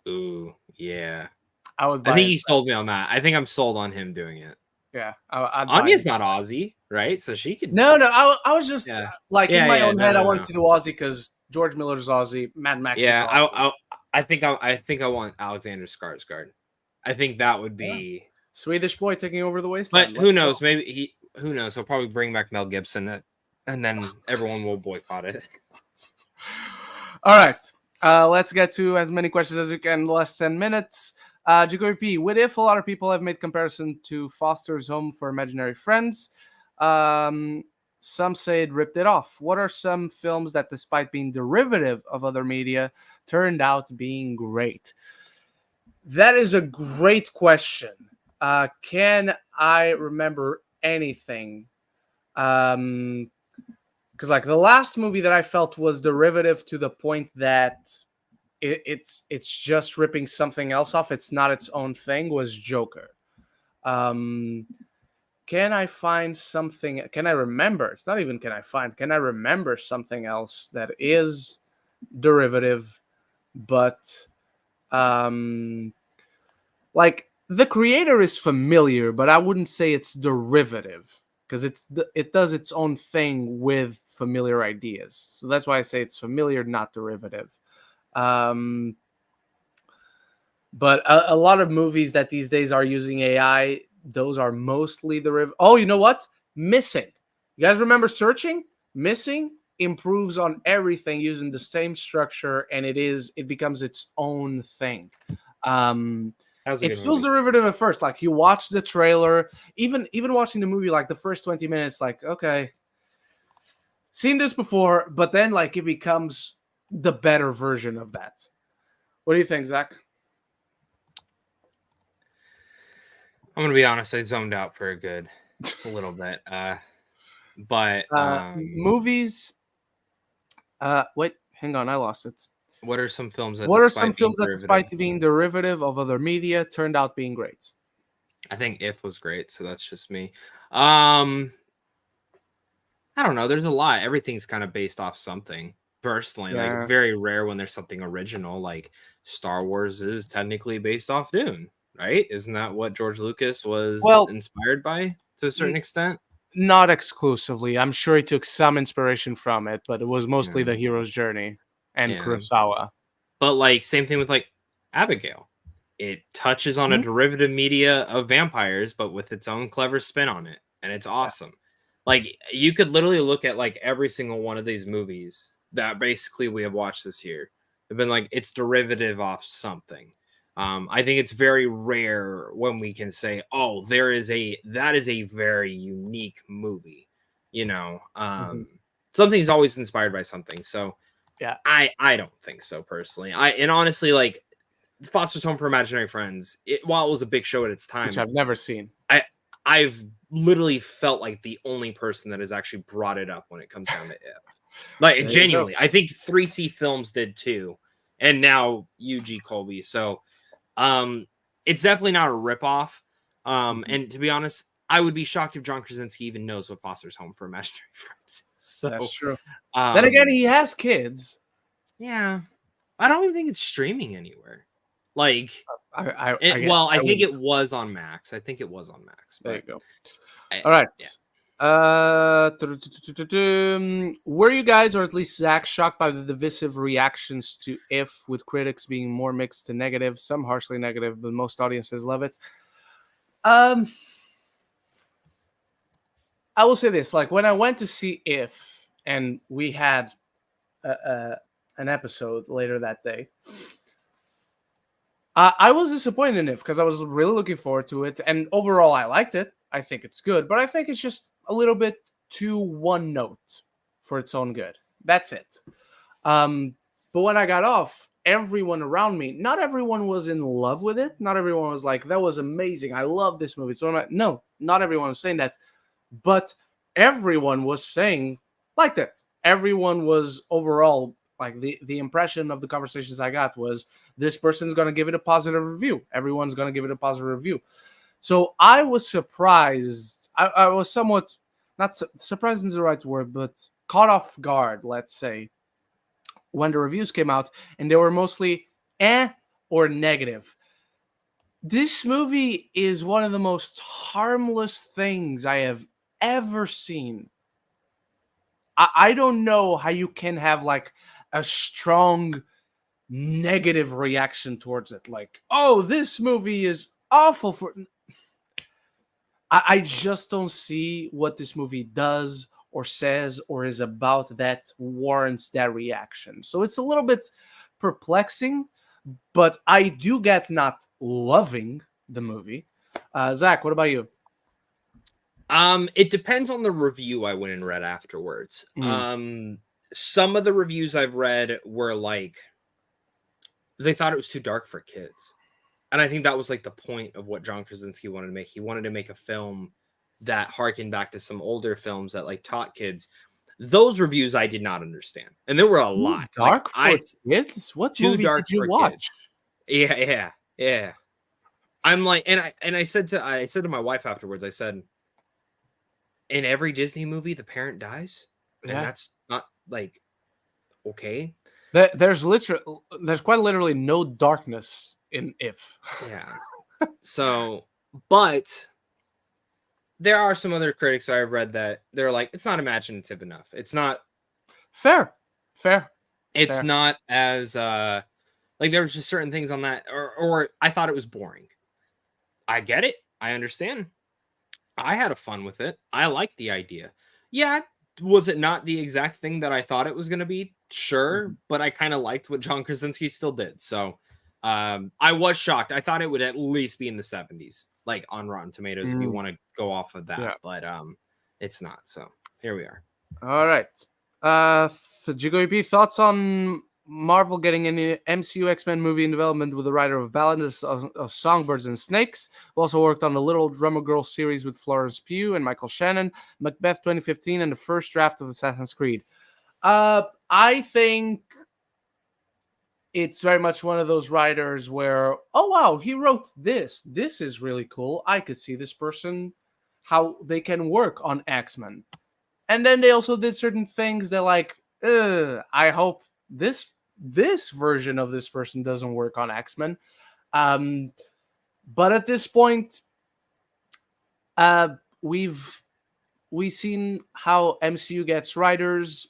S2: Ooh, yeah.
S1: I
S2: think he sold me on that. I think I'm sold on him doing it.
S1: Yeah.
S2: Anya's not Aussie, right? So she could.
S1: No. I was just in my own head. I wanted to do Aussie because George Miller's Aussie, Mad Max is Aussie.
S2: I think I want Alexander Skarsgård. I think that would
S1: Yeah.
S2: be.
S1: Swedish boy taking over the
S2: But
S1: wasteland.
S2: who
S1: Let's go.
S2: knows? Who knows? He'll probably bring back Mel Gibson, and then everyone will boycott it.
S1: All right. Let's get to as many questions as we can in less 10 minutes. Jacoby P. What if a lot of people have made comparison to Foster's Home for Imaginary Friends? Some say it ripped it off. What are some films that, despite being derivative of other media, turned out being great? That is a great question. Can I remember anything? Because like the last movie that I felt was derivative to the point that it's just ripping something else off. It's not its own thing. Was Joker. Um, can I find something? Can I remember? It's not even can I find. Can I remember something else that is derivative, but like the creator is familiar, but I wouldn't say it's derivative because it does its own thing with familiar ideas. So that's why I say it's familiar, not derivative. Um, but a lot of movies that these days are using AI, those are mostly derivative. Oh, you know what? Missing. You guys remember Searching? Missing improves on everything using the same structure, and it becomes its own thing.
S2: That was a
S1: It
S2: good
S1: feels
S2: movie.
S1: derivative at first. Like you watch the trailer, even watching the movie, like the first 20 minutes, like, okay, seen this before, but then like it becomes the better version of that. What do you think, Zach?
S2: I'm gonna be honest. I zoned out for a little bit. But
S1: Movies. Wait, hang on, I lost it.
S2: what are some films that,
S1: What are some
S2: despite being
S1: films that,
S2: derivative,
S1: despite being derivative of other media, turned out being great?
S2: I think If was great. So that's just me. I don't know. There's a lot. Everything's kind of based off something. Personally, like it's
S1: Yeah.
S2: very rare when there's something original. Like Star Wars is technically based off Dune, right? Isn't that what George Lucas was
S1: Well,
S2: inspired by to a certain extent?
S1: not exclusively. I'm sure he took some inspiration from it, but it was mostly
S2: Yeah,
S1: the hero's journey and
S2: yeah.
S1: Kurosawa.
S2: But like same thing with like Abigail. It touches on a
S1: Mhm.
S2: derivative media of vampires, but with its own clever spin on it, and it's awesome. Like you could literally look at like every single one of these movies that basically we have watched this year. They've been like it's derivative off something. I think it's very rare when we can say, "Oh, that is a very unique movie." You know,
S1: Mhm.
S2: something's always inspired by something. So
S1: Yeah,
S2: I don't think so personally. And honestly, like Foster's Home for Imaginary Friends, while it was a big show at its
S1: which
S2: time,
S1: I've never seen.
S2: I've literally felt like the only person that has actually brought it up when it comes down to If. Like
S1: There you go.
S2: genuinely, I think 3C Films did too, and now UG Colby. So it's definitely not a ripoff.
S1: Mhm.
S2: And to be honest, I would be shocked if John Krasinski even knows what Foster's Home for Imaginary Friends is.
S1: That's
S2: So
S1: true. Then again,
S2: um
S1: he has kids.
S2: yeah. I don't even think it's streaming anywhere. Like I think
S1: Wouldn't.
S2: it was on Max. I think it was on Max,
S1: There you
S2: but
S1: go.
S2: I,
S1: All right.
S2: yeah.
S1: Were you guys, or at least Zach, shocked by the divisive reactions to If, with critics being more mixed to negative, some harshly negative, but most audiences love it? Um, I will say this: like when I went to see If, and we had an episode later that day, I was disappointed in If because I was really looking forward to it, and overall I liked it. I think it's good, but I think it's just a little bit too one note for its own good. That's it. But when I got off, everyone around me, not everyone was in love with it. Not everyone was like, "That was amazing. I love this movie." So I'm like, no, not everyone was saying that, but everyone was saying like that. Everyone was overall like the impression of the conversations I got was this person's going to give it a positive review. Everyone's going to give it a positive review. So I was surprised. I was somewhat not surprised is the right word, but caught off guard, let's say, when the reviews came out, and they were mostly or negative. This movie is one of the most harmless things I have ever seen. I don't know how you can have like a strong negative reaction towards it. Like, oh, this movie is awful for. I just don't see what this movie does or says or is about that warrants that reaction. So it's a little bit perplexing, but I do get not loving the movie. Zach, what about you?
S2: It depends on the review I went and read afterwards. Some of the reviews I've read were like, they thought it was too dark for kids. And I think that was like the point of what John Krasinski wanted to make. He wanted to make a film that harkened back to some older films that like taught kids. Those reviews I did not understand, and there were a lot.
S1: Dark for kids? What
S2: too
S1: movie
S2: dark
S1: did you
S2: for
S1: watch?
S2: Kids. Yeah. I'm like, and I said to my wife afterwards, I said, in every Disney movie, the parent dies, and that's not like okay.
S1: There's quite literally no darkness in If.
S2: Yeah. So, but there are some other critics I've read that they're like, it's not imaginative enough. It's not
S1: fair.
S2: It's not as like there's just certain things on that, or I thought it was boring. I get it. I understand. I had a fun with it. I liked the idea. Yeah, was it not the exact thing that I thought it was going to be? Sure, but I kind of liked what John Krasinski still did. So I was shocked. I thought it would at least be in the 70s, like on Rotten Tomatoes, if you want to go off of that. But it's not. So here we are.
S1: All right. Jigo, thoughts on Marvel getting an MCU X-Men movie in development with the writer of Ballad of Songbirds and Snakes, who also worked on the Little Drummer Girl series with Florence Pugh and Michael Shannon, Macbeth 2015, and the first draft of Assassin's Creed. I think it's very much one of those writers where, oh wow, he wrote this. This is really cool. I could see this person, how they can work on X-Men. And then they also did certain things that like, I hope this version of this person doesn't work on X-Men. But at this point, we've seen how MCU gets writers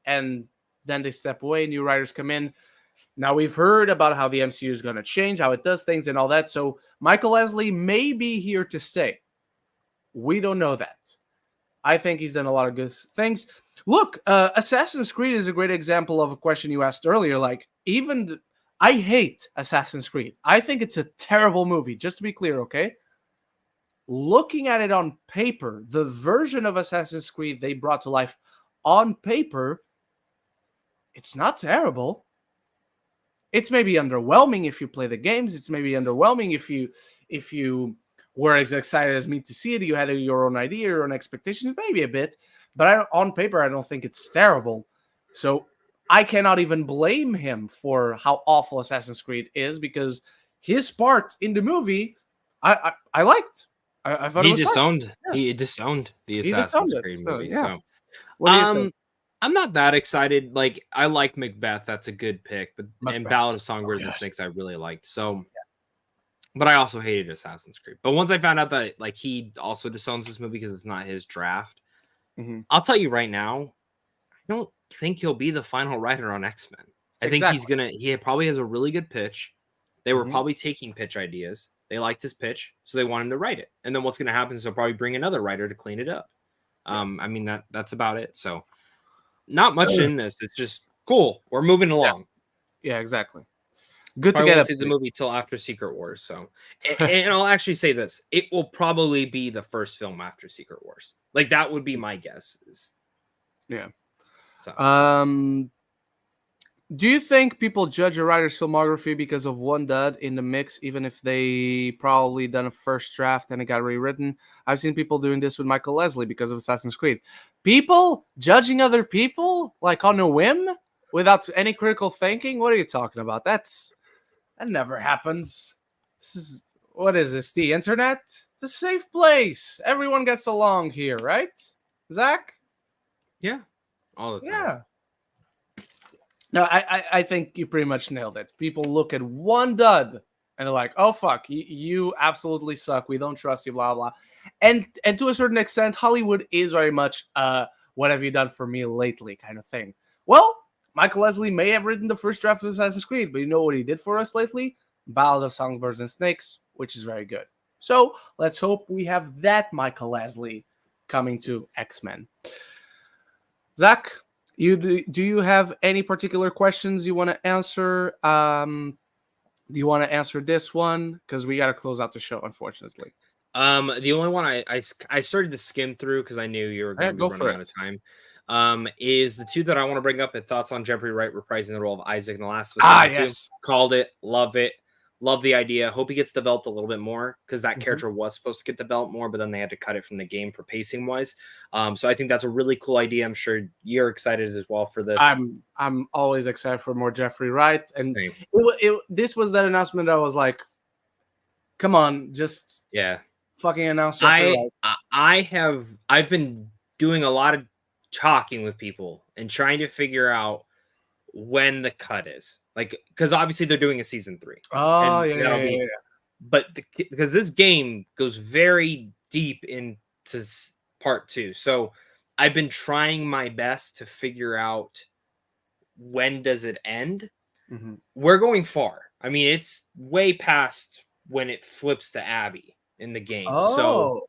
S1: and then they step away, new writers come in. Now we've heard about how the MCU is going to change, how it does things and all that. So Michael Leslie may be here to stay. We don't know that. I think he's done a lot of good things. Look, Assassin's Creed is a great example of a question you asked earlier. Like, I hate Assassin's Creed. I think it's a terrible movie, just to be clear, okay? Looking at it on paper, the version of Assassin's Creed they brought to life on paper, it's not terrible. It's maybe underwhelming if you play the games. It's maybe underwhelming if you were as excited as me to see it. You had your own idea, your own expectations, maybe a bit. But on paper, I don't think it's terrible. So I cannot even blame him for how awful Assassin's Creed is, because his part in the movie, I liked. I thought
S2: he
S1: it was
S2: disowned. Yeah. He disowned the Assassin's Creed movie. So
S1: what do you think?
S2: I'm not that excited. Like, I like Macbeth. That's a good pick. But and Ballad of Songbirds and Snakes I really liked. So, but I also hated Assassin's Creed. But once I found out that like he also disowns this movie because it's not his draft, I'll tell you right now, I don't think he'll be the final writer on X-Men. I think he probably has a really good pitch. They were probably taking pitch ideas. They liked his pitch, so they want him to write it. And then what's going to happen is they'll probably bring another writer to clean it up. I mean, that's about it. So not much in this. It's just cool. We're moving along.
S1: Yeah, exactly. Good
S2: to
S1: get
S2: see the movie till after Secret Wars. So, and I'll actually say this: it will probably be the first film after Secret Wars. Like, that would be my guess.
S1: Yeah. So, do you think people judge a writer's filmography because of one dud in the mix, even if they probably done a first draft and it got rewritten? I've seen people doing this with Michael Leslie because of Assassin's Creed. People judging other people like on a whim without any critical thinking? What are you talking about? That never happens. What is this? The internet? It's a safe place. Everyone gets along here, right, Zach?
S2: Yeah, all the time.
S1: Yeah. No, I think you pretty much nailed it. People look at one dud and they're like, "Oh fuck, you absolutely suck. We don't trust you." Blah blah. And to a certain extent, Hollywood is very much "What have you done for me lately?" kind of thing. Well, Michael Leslie may have written the first draft of Assassin's Creed, but you know what he did for us lately? Ballad of Songbirds and Snakes, which is very good. So let's hope we have that Michael Leslie coming to X-Men. Zach, do you have any particular questions you want to answer? Do you want to answer this one? Because we got to close out the show, unfortunately.
S2: The only one I started to skim through because I knew you were going to be running out of time. Is the two that I want to bring up and thoughts on Jeffrey Wright reprising the role of Isaac in The Last of Us Season 2. Called it, love it, love the idea. Hope he gets developed a little bit more because that character was supposed to get developed more, but then they had to cut it from the game for pacing wise. So I think that's a really cool idea. I'm sure you're excited as well for this.
S1: I'm always excited for more Jeffrey Wright, and this was that announcement that I was like, come on, just fucking announce Jeffrey Wright.
S2: I've been doing a lot of talking with people and trying to figure out when the cut is, like, because obviously they're doing a season 3.
S1: Oh yeah.
S2: But because this game goes very deep into part 2, so I've been trying my best to figure out when does it end. We're going far. I mean, it's way past when it flips to Abby in the game. So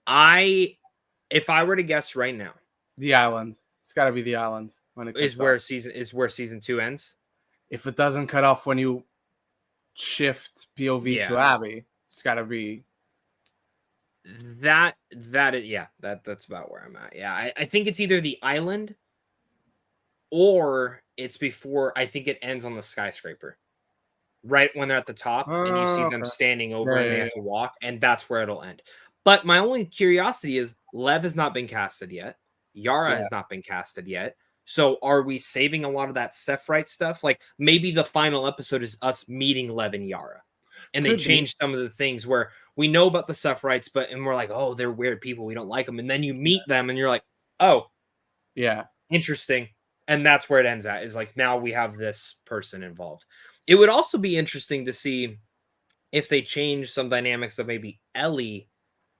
S2: if I were to guess right now,
S1: the island. It's got to be the island when it
S2: is where season 2 ends.
S1: If it doesn't cut off when you shift POV to Abby, it's got to be
S2: that's about where I'm at. Yeah, I think it's either the island or it's before. I think it ends on the skyscraper, right when they're at the top and you see them standing over and they have to walk, and that's where it'll end. But my only curiosity is Lev has not been casted yet. Yara has not been casted yet. So are we saving a lot of that Sephiroth stuff? Like maybe the final episode is us meeting Lev and Yara. And they changed some of the things where we know about the Sephiroths, and we're like, oh, they're weird people. We don't like them. And then you meet them and you're like, oh, yeah, interesting. And that's where it ends at, is like, now we have this person involved. It would also be interesting to see if they change some dynamics of maybe Ellie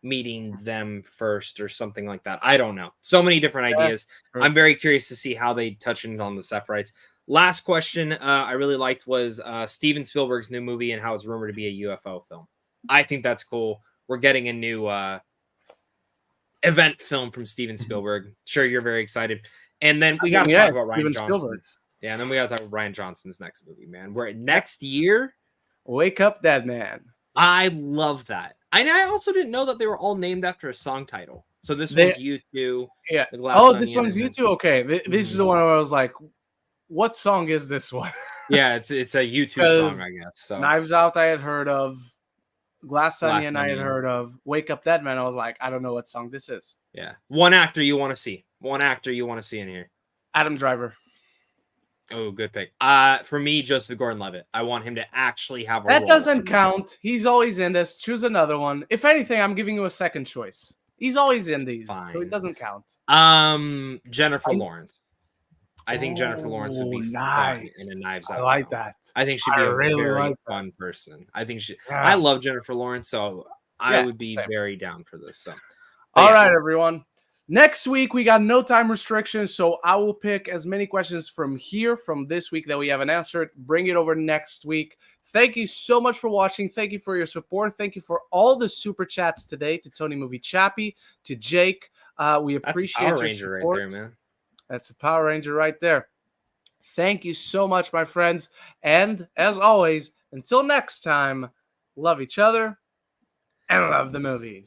S2: meeting them first or something like that. I don't know. So many different ideas. I'm very curious to see how they touch in on the Sephiroths. Last question I really liked was Steven Spielberg's new movie and how it's rumored to be a UFO film. I think that's cool. We're getting a new event film from Steven Spielberg. Sure, you're very excited. And then we got to talk about Ryan Johnson's. Yeah, and then we got to talk about Ryan Johnson's next movie, man. We're next year.
S1: Wake Up Dead Man.
S2: I love that. And I also didn't know that they were all named after a song title. So this one's U2.
S1: Yeah. Oh, this one's U2. Okay. This is the one where I was like, what song is this one?
S2: Yeah, it's a U2 song, I guess. So
S1: Knives Out I had heard of. Glass Onion I had heard of. Wake Up Dead Man, I was like, I don't know what song this is.
S2: Yeah. One actor you want to see. In here.
S1: Adam Driver.
S2: Oh, good pick. For me, Joseph Gordon-Levitt. I want him to actually have a
S1: That
S2: role.
S1: Doesn't count. He's always in this. Choose another one. If anything, I'm giving you a second choice. He's always in these, so it doesn't count.
S2: Jennifer Lawrence. I think Jennifer Lawrence would be fun in a Knives Out.
S1: I like that.
S2: I think she'd be a very fun person. I think I love Jennifer Lawrence, so I would be very down for this. So,
S1: all right, everyone. Next week, we got no time restrictions, so I will pick as many questions from this week that we haven't answered, bring it over next week. Thank you so much for watching. Thank you for your support. Thank you for all the super chats today, to Tony Movie Chappie, to Jake. We appreciate your support. Right there, man. That's a Power Ranger right there. Thank you so much, my friends. And as always, until next time, love each other and love the movies.